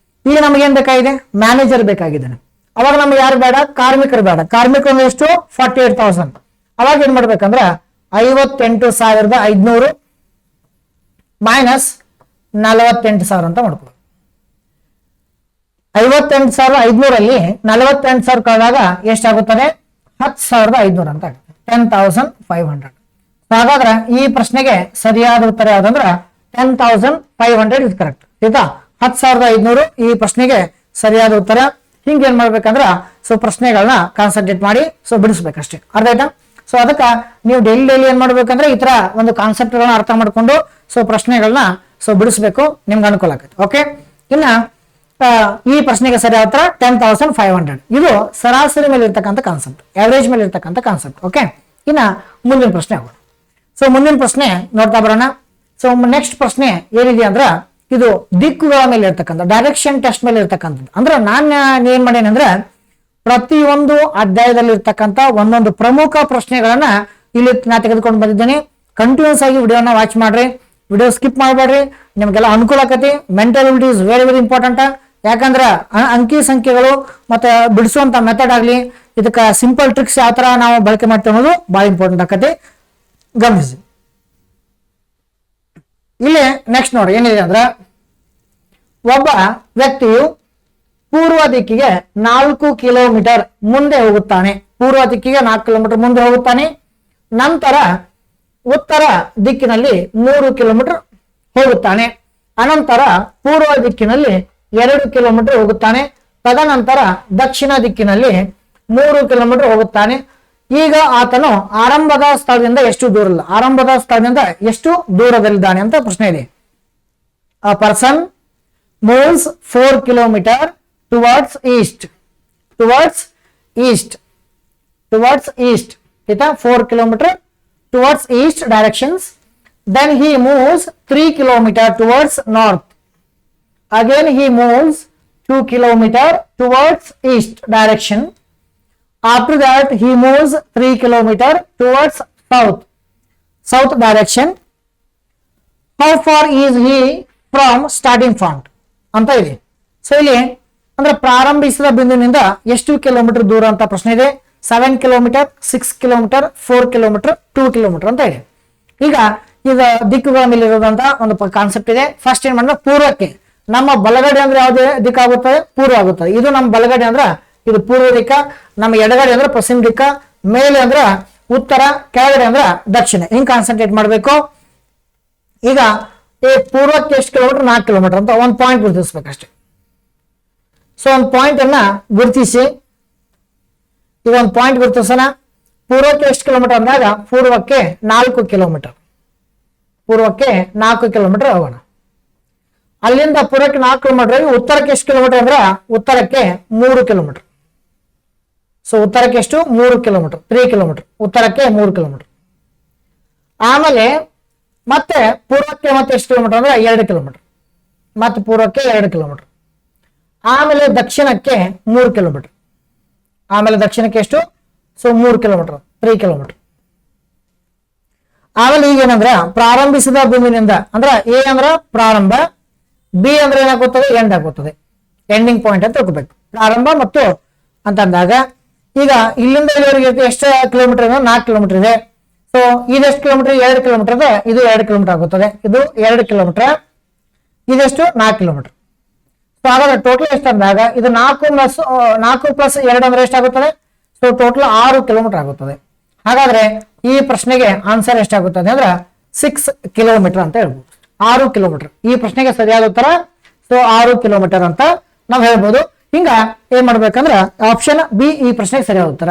ಈಗ ನಮ್ಗೆ ಏನ್ ಬೇಕಾಗಿದೆ? ಮ್ಯಾನೇಜರ್ ಬೇಕಾಗಿದ್ದಾನೆ. ಅವಾಗ ನಮ್ಗೆ ಯಾರು ಬೇಡ? ಕಾರ್ಮಿಕರು ಬೇಡ. ಕಾರ್ಮಿಕರು ಎಷ್ಟು? 48,000. ಅವಾಗ ಏನ್ ಮಾಡ್ಬೇಕಂದ್ರ 58,500 ಮೈನಸ್ 48,000 ಅಂತ ಮಾಡ್ಕೊಬೇಕು. 58,500 ಅಲ್ಲಿ 48,000 ಕಳೆದಾಗ ಎಷ್ಟಾಗುತ್ತದೆ? 10,500 ಅಂತ ಆಗುತ್ತೆ. 10,500. ಹಾಗಾದ್ರೆ ಈ ಪ್ರಶ್ನೆಗೆ ಸರಿಯಾದ ಉತ್ತರ ಯಾವ್ದಂದ್ರ 10,500 ಇಸ್ ಕರೆಕ್ಟ್. ಆಯ್ತಾ? 10,500 ಈ ಪ್ರಶ್ನೆಗೆ ಸರಿಯಾದ ಉತ್ತರ. ಹಿಂಗ ಏನ್ ಮಾಡ್ಬೇಕಂದ್ರ ಸೊ ಪ್ರಶ್ನೆಗಳನ್ನ ಕಾನ್ಸಂಟ್ರೇಟ್ ಮಾಡಿ ಸೊ ಬಿಡಿಸ್ಬೇಕಷ್ಟೇ. ಅರ್ಥ ಆಯ್ತಾ? ಸೊ ಅದಕ್ಕ ನೀವು ಡೈಲಿ ಏನ್ ಮಾಡ್ಬೇಕಂದ್ರೆ ಈ ತರ ಒಂದು ಕಾನ್ಸೆಪ್ಟ್ ಗಳನ್ನ ಅರ್ಥ ಮಾಡ್ಕೊಂಡು ಸೊ ಪ್ರಶ್ನೆಗಳನ್ನ ಸೊ ಬಿಡಿಸ್ಬೇಕು. ನಿಮ್ಗೆ ಅನುಕೂಲ ಆಗುತ್ತೆ. ಓಕೆ. ಇನ್ನ ಈ ಪ್ರಶ್ನೆಗೆ ಸರಿಯಾದ ಉತ್ತರ 10,500. ಇದು ಸರಾಸರಿ ಮೇಲೆ ಇರ್ತಕ್ಕಂಥ ಕಾನ್ಸೆಪ್ಟ್, ಅವರೇಜ್ ಮೇಲೆ ಇರ್ತಕ್ಕಂಥ ಕಾನ್ಸೆಪ್ಟ್. ಓಕೆ. ಇನ್ನ ಮುಂದಿನ ಪ್ರಶ್ನೆ ಆಗೋಣ. ಸೊ ಮುಂದಿನ ಪ್ರಶ್ನೆ ನೋಡ್ತಾ ಬರೋಣ. ಸೊ ನೆಕ್ಸ್ಟ್ ಪ್ರಶ್ನೆ ಏನಿದೆ ಅಂದ್ರ ಇದು ದಿಕ್ಕುಗಳ ಮೇಲೆ ಇರ್ತಕ್ಕಂಥ ಡೈರೆಕ್ಷನ್ ಟೆಸ್ಟ್ ಮೇಲೆ ಇರ್ತಕ್ಕಂಥದ್ದು. ಅಂದ್ರೆ ನಾನು ಏನ್ ಮಾಡೇನಿ ಅಂದ್ರೆ ಪ್ರತಿಯೊಂದು ಅಧ್ಯಾಯದಲ್ಲಿ ಇರ್ತಕ್ಕಂಥ ಒಂದೊಂದು ಪ್ರಮುಖ ಪ್ರಶ್ನೆಗಳನ್ನ ಇಲ್ಲಿ ನಾ ತೆಗೆದುಕೊಂಡು ಬಂದಿದ್ದೇನೆ. ಕಂಟಿನ್ಯೂಸ್ ಆಗಿ ವಿಡಿಯೋನ ವಾಚ್ ಮಾಡ್ರಿ, ವಿಡಿಯೋ ಸ್ಕಿಪ್ ಮಾಡಬೇಡ್ರಿ. ನಿಮ್ಗೆಲ್ಲ ಅನುಕೂಲ ಆಕತಿ. Mentality is very very important. ಯಾಕಂದ್ರ ಅಂಕಿ ಸಂಖ್ಯೆಗಳು ಮತ್ತೆ ಬಿಡಿಸುವಂತ ಮೆಥಡ್ ಆಗ್ಲಿ, ಇದಕ್ಕ ಸಿಂಪಲ್ ಟ್ರಿಕ್ಸ್ ಯಾವ ತರ ನಾವು ಬಳಕೆ ಮಾಡ್ತೇವೆ ಅನ್ನೋದು ಬಹಳ ಇಂಪಾರ್ಟೆಂಟ್ ಆಕತಿ. ಗಮನಿಸಿ. ಇಲ್ಲಿ ನೆಕ್ಸ್ಟ್ ನೋಡಿ ಏನಿದೆ ಅಂದ್ರ ಒಬ್ಬ ವ್ಯಕ್ತಿಯು ಪೂರ್ವ ದಿಕ್ಕಿಗೆ 4 ಕಿಲೋಮೀಟರ್ ಮುಂದೆ ಹೋಗುತ್ತಾನೆ. ಪೂರ್ವ ದಿಕ್ಕಿಗೆ 4 ಕಿಲೋಮೀಟರ್ ಮುಂದೆ ಹೋಗುತ್ತಾನೆ. ನಂತರ ಉತ್ತರ ದಿಕ್ಕಿನಲ್ಲಿ 3 ಕಿಲೋಮೀಟರ್ ಹೋಗುತ್ತಾನೆ. ಅನಂತರ ಪೂರ್ವ ದಿಕ್ಕಿನಲ್ಲಿ 2 ಕಿಲೋಮೀಟರ್ ಹೋಗುತ್ತಾನೆ. ತದನಂತರ ದಕ್ಷಿಣ ದಿಕ್ಕಿನಲ್ಲಿ 3 ಕಿಲೋಮೀಟರ್ ಹೋಗುತ್ತಾನೆ. ಈಗ ಆತನು ಆರಂಭದ ಸ್ಥಳದಿಂದ ಎಷ್ಟು ದೂರ ಇಲ್ಲ, ಆರಂಭದ ಸ್ಥಳದಿಂದ ಎಷ್ಟು ದೂರದಲ್ಲಿದ್ದಾನೆ ಅಂತ ಪ್ರಶ್ನೆ ಇದೆ. A person moves 4 kilometers towards east. ಆಯ್ತಾ? 4 kilometers towards east directions. Then he moves 3 kilometers towards north. Again he moves 2 kilometers towards east direction. After that he moves 3 kilometers towards south direction. How far is he from starting point ಅಂತ ಇದೆ. So ಇಲ್ಲಿ ಅಂದ್ರೆ ಪ್ರಾರಂಭಿಸಿದ ಬಿಂದುವಿನಿಂದ ಎಷ್ಟು kilometre ದೂರ ಅಂತ ಪ್ರಶ್ನೆ ಇದೆ. 7 ಕಿಲೋಮೀಟರ್, 6 ಕಿಲೋಮೀಟರ್, 4 ಕಿಲೋಮೀಟರ್, 2 ಕಿಲೋಮೀಟರ್ ಅಂತ ಇದೆ. ಈಗ ದಿಕ್ಕುಗಳ ಮೇಲೆ ಇರೋದಂತ ಒಂದು ಕಾನ್ಸೆಪ್ಟ್ ಇದೆ. ಫಸ್ಟ್ ಏನ್ ಮಾಡಿದ್ರೆ ಪೂರ್ವಕ್ಕೆ, ನಮ್ಮ ಬಲಗಡೆ ಅಂದ್ರೆ ಯಾವುದೇ ದಿಕ್ಕಾಗುತ್ತದೆ, ಪೂರ್ವ ಆಗುತ್ತದೆ. ಇದು ನಮ್ಮ ಬಲಗಡೆ ಅಂದ್ರ ಇದು ಪೂರ್ವ ದಿಕ್ಕ, ನಮ್ಮ ಎಡಗಡೆ ಅಂದ್ರೆ ಪಶ್ಚಿಮ ದಿಕ್ಕ, ಮೇಲೆ ಅಂದ್ರ ಉತ್ತರ, ಕೆಳಗಡೆ ಅಂದ್ರ ದಕ್ಷಿಣ. ಹಿಂಗ್ ಕಾನ್ಸಂಟ್ರೇಟ್ ಮಾಡಬೇಕು. ಈಗ ಪೂರ್ವಕ್ಕೆ ಎಷ್ಟು ಕಿಲೋಮೀಟರ್, 4 ಕಿಲೋಮೀಟರ್ ಅಂತ ಒಂದು ಪಾಯಿಂಟ್ ಗುರುತಿಸ್ಬೇಕಷ್ಟೇ. ಸೊ ಒಂದು ಪಾಯಿಂಟ್ ಅನ್ನ ಗುರುತಿಸಿ, ಈಗ ಒಂದು ಪಾಯಿಂಟ್ ಗುರುತಿಸೋಣ. ಪೂರ್ವಕ್ಕೆ ಎಷ್ಟು ಕಿಲೋಮೀಟರ್ ಅಂದಾಗ ಪೂರ್ವಕ್ಕೆ 4 ಕಿಲೋಮೀಟರ್, ಪೂರ್ವಕ್ಕೆ 4 ಕಿಲೋಮೀಟರ್ ಹೋಗೋಣ. ಅಲ್ಲಿಂದ ಪೂರ್ವಕ್ಕೆ 4 ಕಿಲೋಮೀಟರ್, ಉತ್ತರಕ್ಕೆ ಎಷ್ಟು ಕಿಲೋಮೀಟರ್ ಅಂದ್ರೆ ಉತ್ತರಕ್ಕೆ 3 ಕಿಲೋಮೀಟರ್. ಸೊ ಉತ್ತರಕ್ಕೆ ಎಷ್ಟು, 3 ಕಿಲೋಮೀಟರ್, 3 ಕಿಲೋಮೀಟರ್, ಉತ್ತರಕ್ಕೆ 3 ಕಿಲೋಮೀಟರ್. ಆಮೇಲೆ ಮತ್ತೆ ಪೂರ್ವಕ್ಕೆ ಮತ್ತೆ ಎಷ್ಟು ಕಿಲೋಮೀಟರ್ ಅಂದ್ರೆ 2 ಕಿಲೋಮೀಟರ್, ಮತ್ತೆ ಪೂರ್ವಕ್ಕೆ 2 ಕಿಲೋಮೀಟರ್. ಆಮೇಲೆ ದಕ್ಷಿಣಕ್ಕೆ 3 ಕಿಲೋಮೀಟರ್, ಆಮೇಲೆ ದಕ್ಷಿಣಕ್ಕೆ ಎಷ್ಟು, ಸೊ 3 ಕಿಲೋಮೀಟರ್, 3 ಕಿಲೋಮೀಟರ್. ಆಮೇಲೆ ಈಗ ಏನಂದ್ರ ಪ್ರಾರಂಭಿಸಿದ ಬಿಂದುವಿನಿಂದ ಅಂದ್ರೆ ಎ ಅಂದ್ರ ಪ್ರಾರಂಭ, ಬಿ ಅಂದ್ರೆ ಏನಾಗುತ್ತದೆ, ಎಂಡ್ ಆಗುತ್ತದೆ, ಎಂಡಿಂಗ್ ಪಾಯಿಂಟ್ ಅಂತ ತಿಳ್ಕೊಬೇಕು. ಪ್ರಾರಂಭ ಮತ್ತು ಅಂತಂದಾಗ ಈಗ ಇಲ್ಲಿಂದ ಇಲ್ಲಿವರೆಗೆ ಎಷ್ಟು ಕಿಲೋಮೀಟರ್ ಇದೆ, 4 ಕಿಲೋಮೀಟರ್ ಇದೆ. ಸೊ ಇದೆಷ್ಟು ಕಿಲೋಮೀಟರ್, 2 ಕಿಲೋಮೀಟರ್ ಇದೆ. ಇದು 2 ಕಿಲೋಮೀಟರ್ ಆಗುತ್ತದೆ, ಇದು 2 ಕಿಲೋಮೀಟರ್, ಇದೆಷ್ಟು 4 ಕಿಲೋಮೀಟರ್. ಸೊ ಹಾಗಾದ್ರೆ ಟೋಟಲ್ ಎಷ್ಟು ಅಂದಾಗ ಇದು 4 ಪ್ಲಸ್ 2 ಅಂದ್ರೆ ಎಷ್ಟಾಗುತ್ತದೆ, ಸೊ ಟೋಟಲ್ 6 ಕಿಲೋಮೀಟರ್ ಆಗುತ್ತದೆ. ಹಾಗಾದ್ರೆ ಈ ಪ್ರಶ್ನೆಗೆ ಆನ್ಸರ್ ಎಷ್ಟಾಗುತ್ತದೆ ಅಂದ್ರೆ 6 ಕಿಲೋಮೀಟರ್ ಅಂತ ಹೇಳ್ಬೋದು. 6 ಕಿಲೋಮೀಟರ್ ಈ ಪ್ರಶ್ನೆಗೆ ಸರಿಯಾದ ಉತ್ತರ. ಸೊ 6 ಕಿಲೋಮೀಟರ್ ಅಂತ ನಾವು ಹೇಳ್ಬೋದು. ಹಿಂಗ ಏನ್ ಮಾಡ್ಬೇಕಂದ್ರ ಆಪ್ಷನ್ ಬಿ ಈ ಪ್ರಶ್ನೆಗೆ ಸರಿಯಾದ ಉತ್ತರ.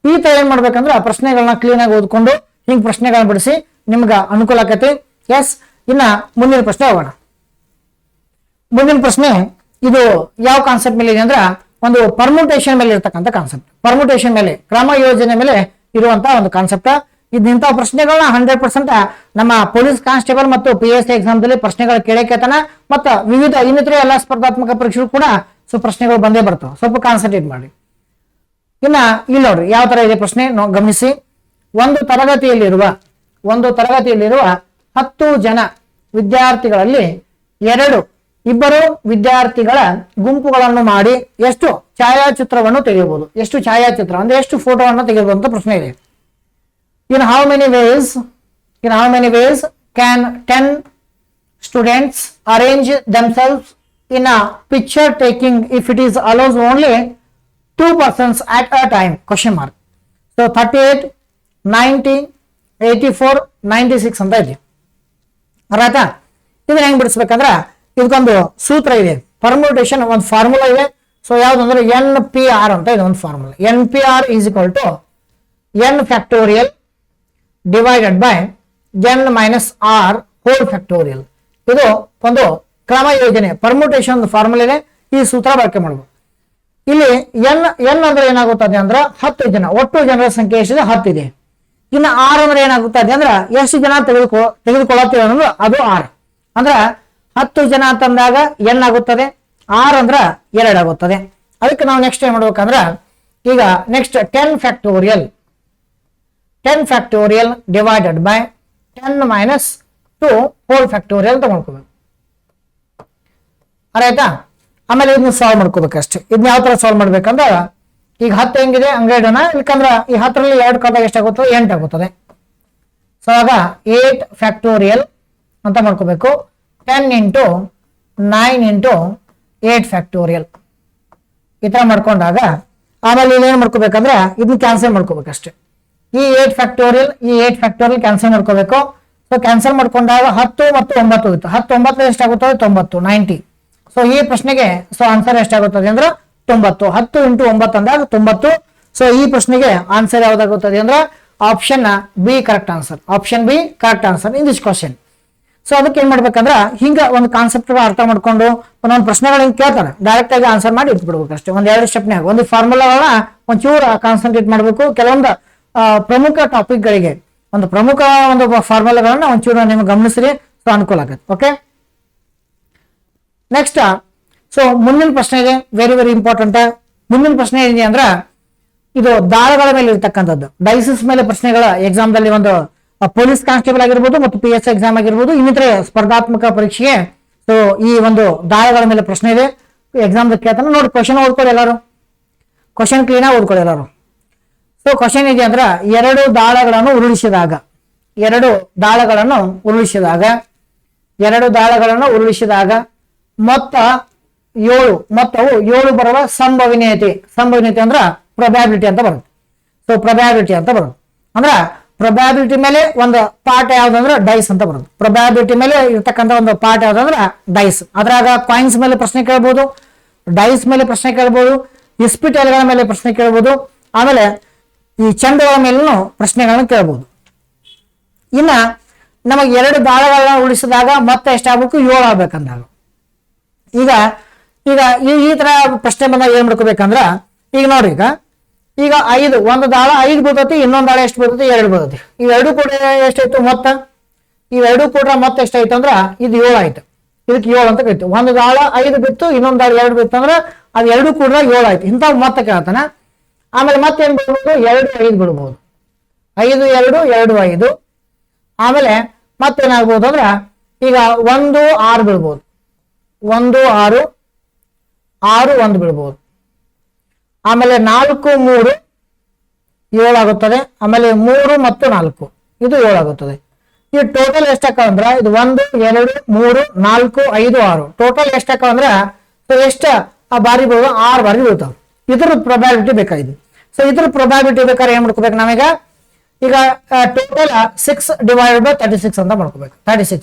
ಈ ತರ ಏನ್ ಮಾಡ್ಬೇಕಂದ್ರ ಪ್ರಶ್ನೆಗಳನ್ನ ಕ್ಲೀನ್ ಆಗಿ ಓದ್ಕೊಂಡು ಹಿಂಗ್ ಪ್ರಶ್ನೆಗಳನ್ನ ಬಿಡಿಸಿ ನಿಮ್ಗ ಅನುಕೂಲ ಆಕತಿ. ಎಸ್, ಇನ್ನ ಮುಂದಿನ ಪ್ರಶ್ನೆ ಹೋಗೋಣ. ಮುಂದಿನ ಪ್ರಶ್ನೆ ಇದು ಯಾವ ಕಾನ್ಸೆಪ್ಟ್ ಮೇಲೆ ಇದೆ ಅಂದ್ರ ಒಂದು ಪರ್ಮುಟೇಷನ್ ಮೇಲೆ ಇರ್ತಕ್ಕಂಥ ಕಾನ್ಸೆಪ್ಟ್. ಪರ್ಮುಟೇಷನ್ ಮೇಲೆ, ಕ್ರಮ ಯೋಜನೆ ಮೇಲೆ ಇರುವಂತ ಒಂದು ಕಾನ್ಸೆಪ್ಟ್. ಇಂಥ ಪ್ರಶ್ನೆಗಳನ್ನ 100% ನಮ್ಮ ಪೊಲೀಸ್ ಕಾನ್ಸ್ಟೇಬಲ್ ಮತ್ತು PSC ಎಕ್ಸಾಮ್ದಲ್ಲಿ ಪ್ರಶ್ನೆಗಳು ಕೇಳಕೇತನ ಮತ್ತು ವಿವಿಧ ಇನ್ನಿತರ ಎಲ್ಲ ಸ್ಪರ್ಧಾತ್ಮಕ ಪರೀಕ್ಷೆಗಳು ಕೂಡ ಪ್ರಶ್ನೆಗಳು ಬಂದೇ ಬರ್ತಾವೆ. ಸ್ವಲ್ಪ ಕಾನ್ಸಂಟ್ರೇಟ್ ಮಾಡಿ. ಇನ್ನ ಇಲ್ಲಿ ನೋಡ್ರಿ ಯಾವ ತರ ಇದೆ ಪ್ರಶ್ನೆ ಗಮನಿಸಿ. ಒಂದು ತರಗತಿಯಲ್ಲಿರುವ 10 ಜನ ವಿದ್ಯಾರ್ಥಿಗಳಲ್ಲಿ ಇಬ್ಬರು ವಿದ್ಯಾರ್ಥಿಗಳ ಗುಂಪುಗಳನ್ನು ಮಾಡಿ ಎಷ್ಟು ಛಾಯಾಚಿತ್ರವನ್ನು ತೆಗೆಯಬಹುದು, ಎಷ್ಟು ಛಾಯಾಚಿತ್ರ ಅಂದ್ರೆ ಎಷ್ಟು ಫೋಟೋವನ್ನು ತೆಗೆಯಬಹುದು ಅಂತ ಪ್ರಶ್ನೆ ಇದೆ. In how many ways can 10 students arrange themselves in a picture taking if it is allows only 2 persons at a time? Question mark. So 38, 90, 84, 96 ಅಂತ ಇದೆ. ಅರ್ಥ? ಇದನ್ನ ಹೆಂಗ್ ಬಿಡಿಸ್ಬೇಕಂದ್ರ ಇದಕ್ಕೊಂದು ಸೂತ್ರ ಇದೆ, ಪರ್ಮುಟೇಷನ್ ಒಂದು ಫಾರ್ಮುಲಾ ಇದೆ. ಸೊ ಯಾವ್ದಂದ್ರೆ NPR ಅಂತ ಇದೆ ಒಂದು formula. NPR is equal to n factorial divided by n minus r whole factorial. ಇದು ಒಂದು ಕ್ರಮ ಯೋಜನೆ ಪರ್ಮುಟೇಷನ್ ಫಾರ್ಮುಲಾ ಇದೆ. ಈ ಸೂತ್ರ ಬಳಕೆ ಮಾಡಬಹುದು. ಇಲ್ಲಿ n ಅಂದ್ರೆ ಏನಾಗುತ್ತದೆ ಅಂದ್ರೆ 10 ಜನ, ಒಟ್ಟು ಜನರ ಸಂಖ್ಯೆ ಎಷ್ಟಿದೆ 10 ಇದೆ. ಇನ್ನು r ಅಂದ್ರೆ ಏನಾಗುತ್ತದೆ ಅಂದ್ರೆ ಎಷ್ಟು ಜನ ತೆಗೆದುಕೊಳ್ಳುತ್ತೇವೆ ಅನ್ನೋದು ಅದು r. ಅಂದ್ರ 10 ಜನ ಅಂತಂದಾಗ n ಆಗುತ್ತದೆ, r ಅಂದ್ರ 2 ಆಗುತ್ತದೆ. ಅದಕ್ಕೆ ನಾವು ನೆಕ್ಸ್ಟ್ ಏನ್ ಮಾಡ್ಬೇಕಂದ್ರ ಈಗ next 10 factorial divided by 10 minus 2 whole factorial ಅಂತ ಮಾಡ್ಕೋಬೇಕು. ಆಯ್ತಾ? ಆಮೇಲೆ ಇದನ್ನ ಸಾಲ್ವ್ ಮಾಡ್ಕೋಬೇಕಷ್ಟೇ. ಇದನ್ನ ಯಾವ ತರ ಸಾಲ್ವ್ ಮಾಡ್ಬೇಕಂದ್ರ ಈಗ 10 ಹೆಂಗಿದೆ ಅಂಗೇಡನ, ಇಲ್ಕಂದ್ರ ಈ 10ರಲ್ಲಿ 2 ಕಳೆದಾಗ ಎಷ್ಟಾಗುತ್ತದೆ 8 ಆಗುತ್ತದೆ. ಸೊ ಆಗ 8 ಫ್ಯಾಕ್ಟೋರಿಯಲ್ ಅಂತ ಮಾಡ್ಕೋಬೇಕು. 10 into 9 into 8 ಫ್ಯಾಕ್ಟೋರಿಯಲ್ ಈ ತರ ಮಾಡ್ಕೊಂಡಾಗ ಆಮೇಲೆ ಇಲ್ಲಿ ಏನ್ ಮಾಡ್ಕೋಬೇಕಂದ್ರ ಇದನ್ನ ಕ್ಯಾನ್ಸಲ್ ಮಾಡ್ಕೋಬೇಕಷ್ಟೇ. ಈ 8 ಫ್ಯಾಕ್ಟೋರಿಯಲ್ ಕ್ಯಾನ್ಸಲ್ ಮಾಡ್ಕೋಬೇಕು. ಸೊ ಕ್ಯಾನ್ಸಲ್ ಮಾಡ್ಕೊಂಡಾಗ 10 ಮತ್ತು 9 ಇತ್ತು. 10 9 ಎಷ್ಟಾಗುತ್ತದೆ 90, 90. ಸೊ ಈ ಪ್ರಶ್ನೆಗೆ ಸೊ ಆನ್ಸರ್ ಎಷ್ಟಾಗುತ್ತದೆ ಅಂದ್ರೆ 90. 10 into 9 ಅಂದಾಗ 90. ಸೊ ಈ ಪ್ರಶ್ನೆಗೆ ಆನ್ಸರ್ ಯಾವ್ದಾಗುತ್ತದೆ ಅಂದ್ರೆ option B correct answer. Option B correct answer in this question. So ಅದಕ್ಕೆ ಏನ್ ಮಾಡ್ಬೇಕಂದ್ರ ಹಿಂಗ ಒಂದು ಕಾನ್ಸೆಪ್ಟ್ ಅರ್ಥ ಮಾಡ್ಕೊಂಡು ಒಂದೊಂದು ಪ್ರಶ್ನೆಗಳು ಹಿಂಗ್ ಕೇಳ್ತಾರೆ, ಡೈರೆಕ್ಟ್ ಆಗಿ ಆನ್ಸರ್ ಮಾಡಿ ಇಟ್ಬಿಡ್ಬೇಕು ಅಷ್ಟೇ. ಒಂದ್ 2 ಸ್ಟೆಪ್ನಾಗ ಒಂದು ಫಾರ್ಮುಲಾಗಳನ್ನ ಒಂಚೂರು ಕಾನ್ಸಂಟ್ರೇಟ್ ಮಾಡ್ಬೇಕು. ಕೆಲವೊಂದು ಪ್ರಮುಖ ಟಾಪಿಕ್ ಗಳಿಗೆ ಒಂದು ಫಾರ್ಮುಲಾಗಳನ್ನ ಒಂಚೂರು ನಿಮ್ಗೆ ಗಮನಿಸ್ರಿ, ಸೊ ಅನುಕೂಲ ಆಗುತ್ತೆ. ಓಕೆ, ನೆಕ್ಸ್ಟ್ ಸೊ ಮುಂದಿನ ಪ್ರಶ್ನೆ ಇದೆ, ವೆರಿ ವೆರಿ ಇಂಪಾರ್ಟೆಂಟ್. ಮುಂದಿನ ಪ್ರಶ್ನೆ ಏನಿದೆ ಅಂದ್ರ ಇದು ದಾಳಗಳ ಮೇಲೆ ಇರ್ತಕ್ಕಂಥದ್ದು, ಡೈಸಿಸ್ ಮೇಲೆ ಪ್ರಶ್ನೆಗಳ ಎಕ್ಸಾಮ್ ದಲ್ಲಿ ಒಂದು ಪೊಲೀಸ್ ಕಾನ್ಸ್ಟೇಬಲ್ ಆಗಿರ್ಬೋದು ಮತ್ತು PSI ಎಕ್ಸಾಮ್ ಆಗಿರ್ಬೋದು, ಇನ್ನಿತರೆ ಸ್ಪರ್ಧಾತ್ಮಕ ಪರೀಕ್ಷೆಗೆ ಸೊ ಈ ಒಂದು ದಾಳಗಳ ಮೇಲೆ ಪ್ರಶ್ನೆ ಇದೆ ಎಕ್ಸಾಮ್ ಕೇಳ್ತಾನೆ. ನೋಡಿ ಕ್ವಶನ್ ಓದ್ಕೊಳ್ಳಿ ಎಲ್ಲರೂ, ಕ್ವಶನ್ ಕ್ಲೀನ್ ಆಗಿ ಓದ್ಕೊಳ್ಳಿ ಎಲ್ಲರೂ. ಸೊ ಕ್ವಶನ್ ಇದೆ ಅಂದ್ರೆ ಎರಡು ದಾಳಗಳನ್ನು ಉರುಳಿಸಿದಾಗ ಮೊತ್ತವು 7 ಬರುವ ಸಂಭವನೀಯತೆ ಅಂದ್ರ ಪ್ರೊಬ್ಯಾಬಿಲಿಟಿ ಅಂತ ಬರುತ್ತೆ. ಸೊ ಪ್ರೊಬ್ಯಾಬಿಲಿಟಿ ಅಂತ ಬರುತ್ತೆ ಅಂದ್ರ ಪ್ರೊಬ್ಯಾಬಿಲಿಟಿ ಮೇಲೆ ಒಂದು ಪಾರ್ಟ್ ಯಾವ್ದಂದ್ರೆ ಡೈಸ್ ಅಂತ ಬರುತ್ತೆ. ಪ್ರೊಬ್ಯಾಬಿಲಿಟಿ ಮೇಲೆ ಇರ್ತಕ್ಕಂಥ ಒಂದು ಪಾರ್ಟ್ ಯಾವ್ದಂದ್ರೆ ಡೈಸ್. ಅದ್ರಾಗ ಕಾಯಿನ್ಸ್ ಮೇಲೆ ಪ್ರಶ್ನೆ ಕೇಳ್ಬೋದು, ಡೈಸ್ ಮೇಲೆ ಪ್ರಶ್ನೆ ಕೇಳ್ಬೋದು, ಇಸ್ಪಿಟಲ್ಗಳ ಮೇಲೆ ಪ್ರಶ್ನೆ ಕೇಳ್ಬೋದು, ಆಮೇಲೆ ಈ ಚೆಂಡುಗಳ ಮೇಲೂ ಪ್ರಶ್ನೆಗಳನ್ನ ಕೇಳ್ಬೋದು. ಇನ್ನ ನಮಗೆ 2 ದಾಳಗಳನ್ನ ಉಳಿಸಿದಾಗ ಮತ್ತೆ ಎಷ್ಟಾಗಬೇಕು? 7 ಆಗ್ಬೇಕಂದಾಗ ಈಗ ಈ ತರ ಪ್ರಶ್ನೆ ಬಂದಾಗ ಏನ್ ಮಾಡ್ಕೋಬೇಕಂದ್ರ ಈಗ ನೋಡ್ರಿ, ಈಗ 5 ಒಂದು ದಾಳ 5 ಬೀಳ್ತೈತಿ, ಇನ್ನೊಂದು ದಾಳ ಎಷ್ಟು ಬೀಳ್ತೈತಿ? 2 ಬೀಳ್ತೈತಿ. ಇವೆರಡು ಕೂಡ ಎಷ್ಟಾಯ್ತು ಮೊತ್ತ? ಇವೆರಡು ಕೂಡ ಮೊತ್ತ ಎಷ್ಟಾಯ್ತು ಅಂದ್ರ ಇದು 7 ಆಯ್ತು. ಇದಕ್ಕೆ 7 ಅಂತ ಕರಿತೀವಿ. ಒಂದು ದಾಳ 5 ಬಿತ್ತು, ಇನ್ನೊಂದು ದಾಳ 2 ಬಿತ್ತು ಅಂದ್ರ ಅದು 2 ಕೂಡ 7 ಆಯ್ತು. ಇಂಥ ಮೊತ್ತ ಕೇಳ್ತಾನ. ಆಮೇಲೆ ಮತ್ತೇನ್ ಬಿಡ್ಬೋದು? 2 5 ಬಿಡ್ಬೋದು. 5 2 2 5. ಆಮೇಲೆ ಮತ್ತೇನಾಗ್ಬೋದು ಅಂದ್ರ ಈಗ 1 6 ಬಿಡ್ಬೋದು. 1 6 6 1 ಬಿಡ್ಬೋದು. ಆಮೇಲೆ 4 3 7 ಆಗುತ್ತದೆ. ಆಮೇಲೆ 3 ಮತ್ತು 4 ಇದು 7 ಆಗುತ್ತದೆ. ಈ ಟೋಟಲ್ ಎಷ್ಟಾಕವ ಅಂದ್ರ ಇದು 1 2 3 4 5 6 ಟೋಟಲ್ ಎಷ್ಟಾಕವ ಅಂದ್ರ ಎಷ್ಟ ಬಾರಿ ಬೀಳೋದು? 6 ಬಾರಿ ಬೀಳ್ತಾವ. ಇದ್ರ ಪ್ರೊಬ್ಯಾಬಿಲಿಟಿ ಬೇಕಾಗಿದೆ. ಸೊ ಇದ್ರ ಪ್ರೊಬ್ಯಾಬಿಲಿಟಿ ಬೇಕಾದ್ರೆ ಏನ್ ಮಾಡ್ಕೋಬೇಕು ನಾವೀಗ? ಈಗ ಟೋಟಲ್ 6 ಡಿವೈಡೆಡ್ ಬೈ 36 ಅಂತ ಮಾಡ್ಕೋಬೇಕು.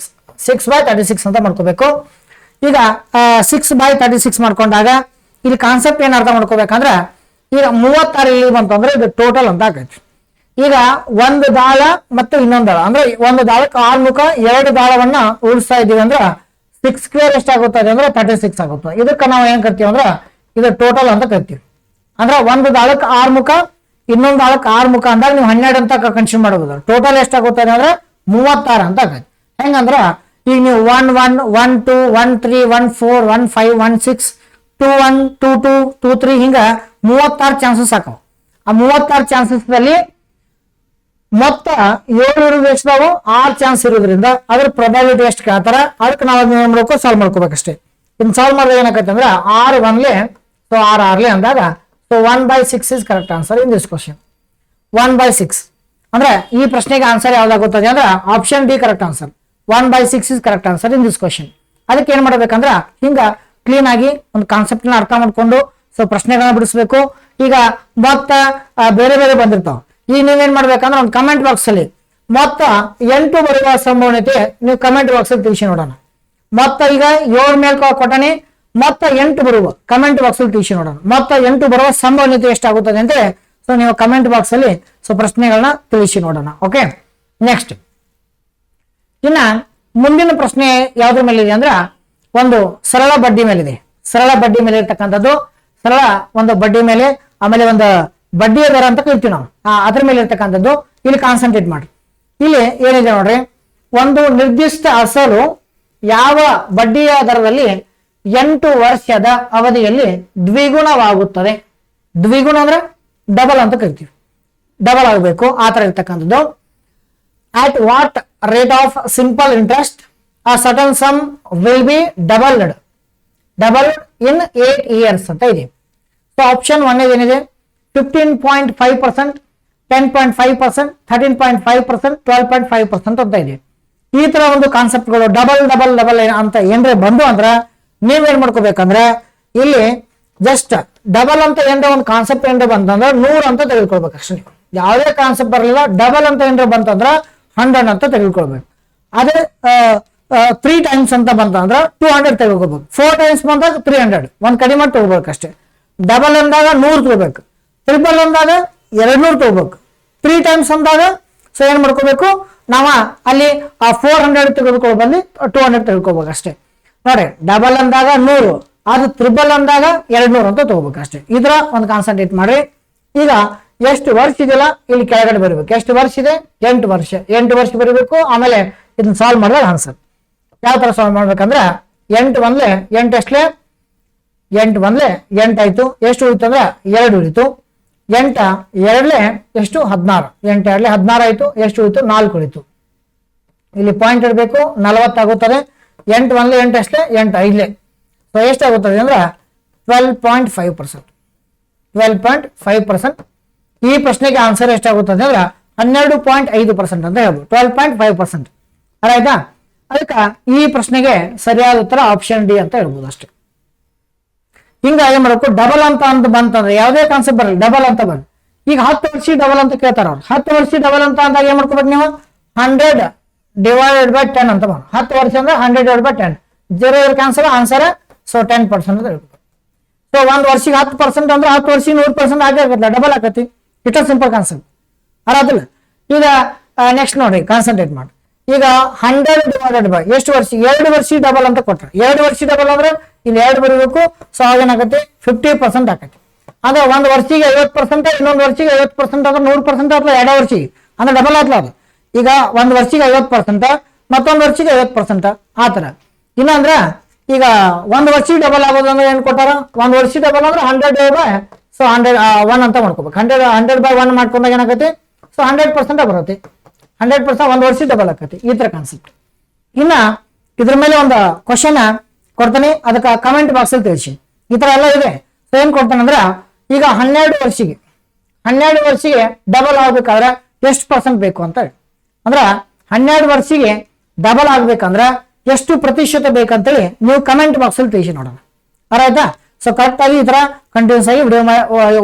6/36 ಅಂತ ಮಾಡ್ಕೋಬೇಕು. ಈಗ 6/36 ಮಾಡ್ಕೊಂಡಾಗ ಇಲ್ಲಿ ಕಾನ್ಸೆಪ್ಟ್ ಏನ್ ಅರ್ಥ ಮಾಡ್ಕೋಬೇಕಂದ್ರ ಈಗ 36 ಇಲ್ಲಿ ಬಂತಂದ್ರೆ ಇದು ಟೋಟಲ್ ಅಂತ ಆಗೈತಿ. ಈಗ ಒಂದು ದಾಳ ಮತ್ತು ಇನ್ನೊಂದು ದಾಳ ಅಂದ್ರೆ ಒಂದು ದಾಳಕ್ಕೆ 6 ಮುಖ 2 ದಾಳವನ್ನ ಉಳಿಸ್ತಾ ಇದೀವಿ ಅಂದ್ರ 6 ಸ್ಕ್ವೇರ್ ಎಷ್ಟಾಗುತ್ತದೆ ಅಂದ್ರೆ 36 ಆಗುತ್ತದೆ. ಇದಕ್ಕೆ ನಾವು ಏನ್ ಕರಿತೀವಿ ಅಂದ್ರ ಇದು ಟೋಟಲ್ ಅಂತ ಕರಿತೀವಿ. ಅಂದ್ರೆ ಒಂದು ದಾಳಕ್ಕೆ 6 ಮುಖ ಇನ್ನೊಂದು ದಾಳಕ್ಕೆ 6 ಮುಖ ಅಂದಾಗ ನೀವು 12 ಅಂತ ಕನ್ಸಿಡರ್ ಮಾಡಬಹುದು. ಟೋಟಲ್ ಎಷ್ಟಾಗುತ್ತದೆ ಅಂದ್ರೆ 36 ಅಂತ ಆಗೈತಿ. ಹೆಂಗಂದ್ರ ಈಗ ನೀವು 1 1 1 2 1 3 1 4 1 5 1 6 2 1 2 2 2 3 ಹಿಂಗ 36 ಚಾನ್ಸಸ್ ಆಕವ. ಆ 36 ಚಾನ್ಸಸ್ ದಲ್ಲಿ ಮೊತ್ತ 7 ಇರೋದು 6 ಚಾನ್ಸ್ ಇರೋದ್ರಿಂದ ಅದ್ರ ಪ್ರೊಬಾಬಿಲಿಟಿ ಎಷ್ಟು ಕೇಳ್ತಾರ ಅದಕ್ಕೆ ನಾವು ಅದನ್ನ ಏನ್ ಮಾಡ್ಬೇಕು? ಸಾಲ್ವ್ ಮಾಡ್ಕೋಬೇಕಷ್ಟೇ. ಇನ್ ಸಾಲ್ವ್ ಮಾಡಿದಾಗ ಏನಾಗತ್ತೆ ಅಂದ್ರೆ 6 1 ಸೊ 6 6 ಅಂದಾಗ so 1/6 is correct answer in this question. 1/6 ಅಂದ್ರೆ ಈ ಪ್ರಶ್ನೆಗೆ ಆನ್ಸರ್ ಯಾವ್ದಾಗುತ್ತದೆ ಅಂದ್ರೆ option D correct answer. 1/6 is correct answer in this question. ಅದಕ್ಕೆ ಏನ್ ಮಾಡ್ಬೇಕಂದ್ರ ಹಿಂಗ ಕ್ಲೀನ್ ಆಗಿ ಒಂದು ಕಾನ್ಸೆಪ್ಟ್ ನ ಅರ್ಥ ಮಾಡ್ಕೊಂಡು ಸೊ ಪ್ರಶ್ನೆಗಳನ್ನ ಬಿಡಿಸ್ಬೇಕು. ಈಗ ಮೊತ್ತ ಬೇರೆ ಬೇರೆ ಬಂದಿರ್ತಾವ. ಈಗ ನೀವೇನ್ ಮಾಡ್ಬೇಕಂದ್ರೆ ಒಂದು ಕಮೆಂಟ್ ಬಾಕ್ಸ್ ಅಲ್ಲಿ ಮೊತ್ತ 8 ಬರುವ ಸಂಭವನೀಯತೆ ನೀವು ಕಮೆಂಟ್ ಬಾಕ್ಸ್ ಅಲ್ಲಿ ತಿಳಿಸಿ ನೋಡೋಣ. ಮೊತ್ತ ಈಗ 7 ಮೇಲೆ ಕೊಟ್ಟನೆ ಮೊತ್ತ 8 ಬರುವ ಕಮೆಂಟ್ ಬಾಕ್ಸ್ ಅಲ್ಲಿ ತಿಳಿಸಿ ನೋಡೋಣ. ಮೊತ್ತ 8 ಬರುವ ಸಂಭವನೀಯತೆ ಎಷ್ಟಾಗುತ್ತದೆ ಅಂದ್ರೆ ಸೊ ನೀವು ಕಮೆಂಟ್ ಬಾಕ್ಸ್ ಅಲ್ಲಿ ಸೊ ಪ್ರಶ್ನೆಗಳನ್ನ ತಿಳಿಸಿ ನೋಡೋಣ. ಓಕೆ, ನೆಕ್ಸ್ಟ್ ಇನ್ನ ಮುಂದಿನ ಪ್ರಶ್ನೆ ಯಾವ್ದ್ರ ಮೇಲೆ ಇದೆ ಅಂದ್ರ ಒಂದು ಸರಳ ಬಡ್ಡಿ ಮೇಲಿದೆ. ಸರಳ ಬಡ್ಡಿ ಮೇಲೆ ಇರ್ತಕ್ಕಂಥದ್ದು ಸರಳ ಒಂದು ಬಡ್ಡಿ ಮೇಲೆ ಆಮೇಲೆ ಒಂದು ಬಡ್ಡಿಯ ದರ ಅಂತ ಕರಿತೀವಿ ನಾವು. ಅದ್ರ ಮೇಲೆ ಇರ್ತಕ್ಕಂಥದ್ದು ಇಲ್ಲಿ ಕಾನ್ಸಂಟ್ರೇಟ್ ಮಾಡಿ. ಇಲ್ಲಿ ಏನಿದೆ ನೋಡ್ರಿ, ಒಂದು ನಿರ್ದಿಷ್ಟ ಅಸಲು ಯಾವ ಬಡ್ಡಿಯ ದರದಲ್ಲಿ 8 ವರ್ಷದ ಅವಧಿಯಲ್ಲಿ ದ್ವಿಗುಣವಾಗುತ್ತದೆ. ದ್ವಿಗುಣ ಅಂದ್ರೆ ಡಬಲ್ ಅಂತ ಕರಿತೀವಿ. ಡಬಲ್ ಆಗಬೇಕು ಆ ತರ ಇರ್ತಕ್ಕಂಥದ್ದು. At what rate of simple interest a certain sum will be doubled in 8 years ಅಂತ ಇದೆ. ಸೊ ಆಪ್ಷನ್ 1 ಏನಿದೆ 15.5%, 10.5%, 13.5%, 12.5% ಅಂತ ಇದೆ. ಈ ತರ ಒಂದು ಕಾನ್ಸೆಪ್ಟ್ಗಳು ಡಬಲ್ ಡಬಲ್ ಡಬಲ್ ಅಂತ ಏನ್ರೆ ಬಂದು ಅಂದ್ರ ನೀವೇನ್ ಮಾಡ್ಕೋಬೇಕಂದ್ರೆ ಇಲ್ಲಿ ಜಸ್ಟ್ ಡಬಲ್ ಅಂತ ಏನ್ರ ಒಂದು ಕಾನ್ಸೆಪ್ಟ್ ಏನ್ರ ಬಂತಂದ್ರ 100 ಅಂತ ತೆಗೆದುಕೊಳ್ಬೇಕು ಅಷ್ಟೇ. ಯಾವುದೇ ಕಾನ್ಸೆಪ್ಟ್ ಬರಲಿಲ್ಲ, ಡಬಲ್ ಅಂತ ಏನ್ರ ಬಂತಂದ್ರ 100 ಅಂತ ತೆಗೆದುಕೊಳ್ಬೇಕು. ಅದೇ 3 ಟೈಮ್ಸ್ ಅಂತ ಬಂತಂದ್ರ 200 ತೆಗೆದುಕೋಬೇಕು. 4 ಟೈಮ್ಸ್ ಬಂದಾಗ 300 ಒಂದ್ ಕಡಿಮೆ ತಗೋಬೇಕು ಅಷ್ಟೇ. ಡಬಲ್ ಅಂದಾಗ 100 ತಗೋಬೇಕು. ಟ್ರಿಪಲ್ ಅಂದಾಗ 200 ತಗೋಬೇಕು. 3 ಟೈಮ್ಸ್ ಅಂದಾಗ ಸೊ ಏನ್ ಮಾಡ್ಕೋಬೇಕು ನಾವು ಅಲ್ಲಿ 400 ತೆಗೆದುಕೊಳ್ಬಲ್ಲಿ 200 ತೆಗೆದುಕೋಬೇಕು ಅಷ್ಟೇ. ನೋಡಿ, ಡಬಲ್ ಅಂದಾಗ 100, ಅದು ಟ್ರಿಬಲ್ ಅಂದಾಗ 200 ಅಂತ ತಗೋಬೇಕು ಅಷ್ಟೇ. ಇದ್ರ ಒಂದು ಕಾನ್ಸಂಟ್ರೇಟ್ ಮಾಡ್ರಿ. ಈಗ ಎಷ್ಟು ವರ್ಷ ಇದೆಯಲ್ಲ ಇಲ್ಲಿ ಕೆಳಗಡೆ ಬರಬೇಕು. ಎಷ್ಟು ವರ್ಷ ಇದೆ? 8 ವರ್ಷ. 8 ವರ್ಷ ಬರೀಬೇಕು. ಆಮೇಲೆ ಇದನ್ನ ಸಾಲ್ವ್ ಮಾಡಿದಾಗ ಆನ್ಸರ್ ಯಾವ ತರ ಸಾಲ್ವ್ ಮಾಡ್ಬೇಕಂದ್ರೆ 8 1 8 ಎಷ್ಟಲೇ 8 1 8 ಆಯ್ತು. ಎಷ್ಟು ಉಳಿತು ಅಂದ್ರೆ 2 ಉಳಿತು. 8 2 ಎಷ್ಟು 16. 8 2 16 ಆಯ್ತು. ಎಷ್ಟು ಉಳಿತು? 4 ಉಳಿತು. ಇಲ್ಲಿ ಪಾಯಿಂಟ್ ಇಡಬೇಕು, 40 ಆಗುತ್ತದೆ. 8 1 8 ಅಷ್ಟೇ, 8 5 ಸೊ ಎಷ್ಟಾಗುತ್ತದೆ ಅಂದ್ರೆ 12.5%. 12.5%. ಈ ಪ್ರಶ್ನೆಗೆ ಆನ್ಸರ್ ಎಷ್ಟಾಗುತ್ತದೆ ಅಂದ್ರೆ 12.5% ಅಂತ ಹೇಳ್ಬೋದು. 12.5%. ಆಯ್ತಾ? ಅದಕ್ಕೆ ಈ ಪ್ರಶ್ನೆಗೆ ಸರಿಯಾದ ಉತ್ತರ ಆಪ್ಷನ್ ಡಿ ಅಂತ ಹೇಳ್ಬೋದು ಅಷ್ಟೇ. ಹಿಂಗ ಏನ್ ಮಾಡಬೇಕು, ಡಬಲ್ ಅಂತ ಬಂತಂದ್ರೆ ಯಾವುದೇ ಕಾನ್ಸೆಪ್ಟ್ ಬರಲ್ಲ, ಡಬಲ್ ಅಂತ ಬರಲ್ಲ. ಈಗ 10 ವರ್ಷ ಡಬಲ್ ಅಂತ ಕೇಳ್ತಾರ ಅವ್ರು. 10 ವರ್ಷ ಡಬಲ್ ಅಂತ ಅಂದಾಗ ಏನ್ ಮಾಡ್ಕೋಬೇಕು ನೀವು, 100 ಡಿವೈಡೆಡ್ ಬೈ 10 ಅಂತ ಬರೋದು. 10 ವರ್ಷ ಅಂದ್ರೆ 100 divide by 10, 0 cancel, answer so 10% ಅಂತ ಹೇಳ್ಬೇಕು. ಸೊ ಒಂದ್ ವರ್ಷಿಗೆ 10% ಅಂದ್ರೆ 10 ವರ್ಷ 100% ಆಗಲ್ಲ, ಡಬಲ್ ಆಗತಿ. ಇಟ್ ಸಿಂಪಲ್ ಕಾನ್ಸೆಪ್ಟ್ ಅರಾದಿಲ್ಲ. ಈಗ ನೆಕ್ಸ್ಟ್ ನೋಡ್ರಿ, ಕಾನ್ಸಂಟ್ರೇಟ್ ಮಾಡಿ. ಈಗ 100 ಡಿವೈಡೆಡ್ ಬೈ ಎಷ್ಟು ವರ್ಷ, 2 ವರ್ಷ ಡಬಲ್ ಅಂತ ಕೊಟ್ರೆ, 2 ವರ್ಷ ಡಬಲ್ ಅಂದ್ರೆ ಇಲ್ಲಿ 2 ಬರೀಬೇಕು. ಸೊ ಅದೇನಾಗತ್ತೆ 50% ಆಗತ್ತೆ. ಅಂದ್ರೆ ಒಂದ್ ವರ್ಷಿಗೆ 50%, ಇನ್ನೊಂದು ವರ್ಷಿಗೆ 50% ಅಂದ್ರೆ 100% ಅಥವಾ 2 ವರ್ಷಿಗೆ ಅಂದ್ರೆ ಡಬಲ್ ಆತ್ಲ ಅದು. ಈಗ ಒಂದ್ ವರ್ಷಿಗೆ 50%, ಮತ್ತೊಂದು ವರ್ಷಿಗೆ 50%, ಆತರ. ಇನ್ನಂದ್ರ ಈಗ ಒಂದ್ ವರ್ಷಿಗೆ ಡಬಲ್ ಆಗೋದು ಅಂದ್ರೆ ಏನ್ ಕೊಟ್ಟಾರ, ಒಂದ್ ವರ್ಷ ಡಬಲ್ ಅಂದ್ರೆ 100 ಬೈ ಸೊ 100 ಅಂತ ಮಾಡ್ಕೋಬೇಕು. 100 ಬೈ 1 ಮಾಡ್ಕೊಂಡಾಗ ಏನಾಗತ್ತೆ, ಸೊ 100% ಬರುತ್ತೆ. 100% ಒಂದ್ ವರ್ಷ ಡಬಲ್ ಆಕತಿ. ಈ ತರ ಕಾನ್ಸೆಪ್ಟ್. ಇನ್ನ ಇದ್ರ ಮೇಲೆ ಒಂದು ಕ್ವಶನ್ ಕೊಡ್ತಾನೆ, ಅದಕ್ಕೆ ಕಮೆಂಟ್ ಬಾಕ್ಸ್ ಅಲ್ಲಿ ತಿಳಿಸಿ. ಈ ತರ ಎಲ್ಲ ಇದೆ. ಸೊ ಏನ್ ಕೊಡ್ತಾನೆ ಅಂದ್ರ, ಈಗ 12 ವರ್ಷಿಗೆ ಡಬಲ್ ಆಗ್ಬೇಕಾದ್ರೆ ಎಷ್ಟು % ಬೇಕು ಅಂತ ಹೇಳಿ. ಅಂದ್ರ 12 ವರ್ಷಿಗೆ ಡಬಲ್ ಆಗ್ಬೇಕಂದ್ರ ಎಷ್ಟು ಪ್ರತಿಶತ ಬೇಕಂತೇಳಿ ನೀವು ಕಮೆಂಟ್ ಬಾಕ್ಸ್ ಅಲ್ಲಿ ತಿಳಿಸಿ ನೋಡೋಣ. ಆಯ್ತಾ? ಸೊ ಕರೆಕ್ಟ್ ಆಗಿ ಈ ತರ ಕಂಟಿನ್ಯೂಸ್ ಆಗಿ ವಿಡಿಯೋ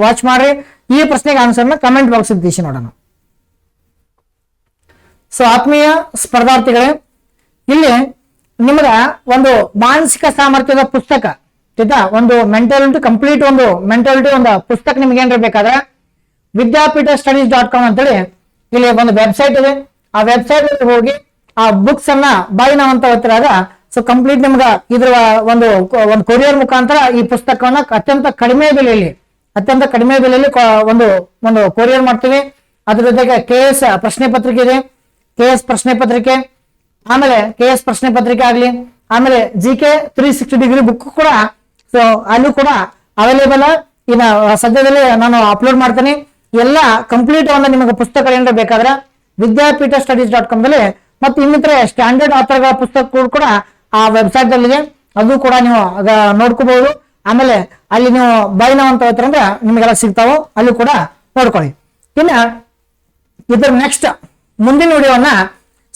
ವಾಚ್ ಮಾಡ್ರಿ. ಈ ಪ್ರಶ್ನೆಗೆ ಆನ್ಸರ್ನ ಕಮೆಂಟ್ ಬಾಕ್ಸ್ ಅಲ್ಲಿ ತಿಳಿಸಿ ನೋಡೋಣ. ಸೊ ಆತ್ಮೀಯ ಸ್ಪರ್ಧಾರ್ಥಿಗಳೇ, ಇಲ್ಲಿ ನಿಮ್ಗ ಒಂದು ಮಾನಸಿಕ ಸಾಮರ್ಥ್ಯದ ಪುಸ್ತಕ, ಆಯ್ತಾ, ಒಂದು ಮೆಂಟಾಲಿಟಿ ಕಂಪ್ಲೀಟ್ ಒಂದು ಮೆಂಟಾಲಿಟಿ ಒಂದು ಪುಸ್ತಕ ನಿಮ್ಗೆ ಏನ್ರ ಬೇಕಾದ್ರೆ ವಿದ್ಯಾಪೀಠ studies.com ಅಂತೇಳಿ ಇಲ್ಲಿ ಒಂದು ವೆಬ್ಸೈಟ್ ಇದೆ. ಆ ವೆಬ್ಸೈಟ್ ಅಲ್ಲಿ ಹೋಗಿ ಆ ಬುಕ್ಸ್ ಅನ್ನ ಬೈ ನೌ ಅಂತ ಒತ್ತಿದಾಗ ಸೊ ಕಂಪ್ಲೀಟ್ ನಿಮ್ಗ ಇದ್ರ ಒಂದು ಕೊರಿಯರ್ ಮುಖಾಂತರ ಈ ಪುಸ್ತಕವನ್ನ ಅತ್ಯಂತ ಕಡಿಮೆ ಬೆಲೆಯಲ್ಲಿ ಒಂದು ಕೊರಿಯರ್ ಮಾಡ್ತೀವಿ. ಅದ್ರ ಜೊತೆಗೆ KS ಪ್ರಶ್ನೆ ಪತ್ರಿಕೆ ಇದೆ, KS ಪ್ರಶ್ನೆ ಪತ್ರಿಕೆ, ಆಮೇಲೆ KS ಪ್ರಶ್ನೆ ಪತ್ರಿಕೆ ಆಗ್ಲಿ, ಆಮೇಲೆ GK 360 ಡಿಗ್ರಿ ಬುಕ್ ಕೂಡ ಸೊ ಅಲ್ಲೂ ಕೂಡ ಅವೈಲೇಬಲ್. ಇನ್ನ ಸದ್ಯದಲ್ಲಿ ನಾನು ಅಪ್ಲೋಡ್ ಮಾಡ್ತೇನೆ. ಎಲ್ಲ ಕಂಪ್ಲೀಟ್ ಒಂದು ನಿಮಗೆ ಪುಸ್ತಕ ಏನಾರ ಬೇಕಾದ್ರೆ ವಿದ್ಯಾಪೀಠ studies.com ದಲ್ಲಿ ಮತ್ತು ಇನ್ನಿತರ ಸ್ಟ್ಯಾಂಡರ್ಡ್ ಆಥರ್ಗಳ ಪುಸ್ತಕಗಳು ಕೂಡ ಆ ವೆಬ್ಸೈಟ್ ಇದೆ. ಅದು ಕೂಡ ನೀವು ನೋಡ್ಕೋಬಹುದು. ಆಮೇಲೆ ಅಲ್ಲಿ ನೀವು ಬೈ ನೌ ಅಂತ ಹೋಗ್ತಾರಂದ್ರೆ ನಿಮಗೆಲ್ಲ ಸಿಗ್ತಾವೋ, ಅಲ್ಲಿ ಕೂಡ ನೋಡ್ಕೊಳ್ಳಿ. ಇನ್ನ ಇದ್ರ ನೆಕ್ಸ್ಟ್ ಮುಂದಿನ ವಿಡಿಯೋನ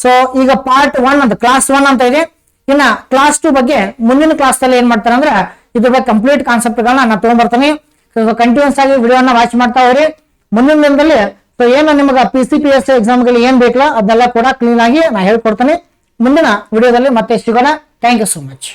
ಸೊ ಈಗ ಪಾರ್ಟ್ 1 ಅಂತ ಕ್ಲಾಸ್ 1 ಅಂತ ಇದೆ. ಇನ್ನ ಕ್ಲಾಸ್ 2 ಬಗ್ಗೆ ಮುಂದಿನ ಕ್ಲಾಸ್ ಅಲ್ಲಿ ಏನ್ ಮಾಡ್ತಾರೆ ಅಂದ್ರೆ ಇದ್ರ ಬಗ್ಗೆ ಕಂಪ್ಲೀಟ್ ಕಾನ್ಸೆಪ್ಟ್ ಗಳನ್ನ ನಾನು ತಗೊಂಡ್ಬರ್ತೀನಿ. ಕಂಟಿನ್ಯೂಸ್ ಆಗಿ ವಿಡಿಯೋನ ವಾಚ್ ಮಾಡ್ತಾ ಹೋಗ್ರಿ. ಮುಂದಿನ ದಿನದಲ್ಲಿ ಸೊ ಏನು ನಿಮಗೆ PCPSC ಎಕ್ಸಾಮ್ಗಳಿಗೆ ಏನ್ ಬೇಕಲ್ಲ ಅದನ್ನೆಲ್ಲ ಕೂಡ ಕ್ಲೀನ್ ಆಗಿ ನಾ ಹೇಳ್ಕೊಡ್ತೀನಿ. ಮುಂದಿನ ವಿಡಿಯೋದಲ್ಲಿ ಮತ್ತೆ ಸಿಗೋಣ. Thank you so much.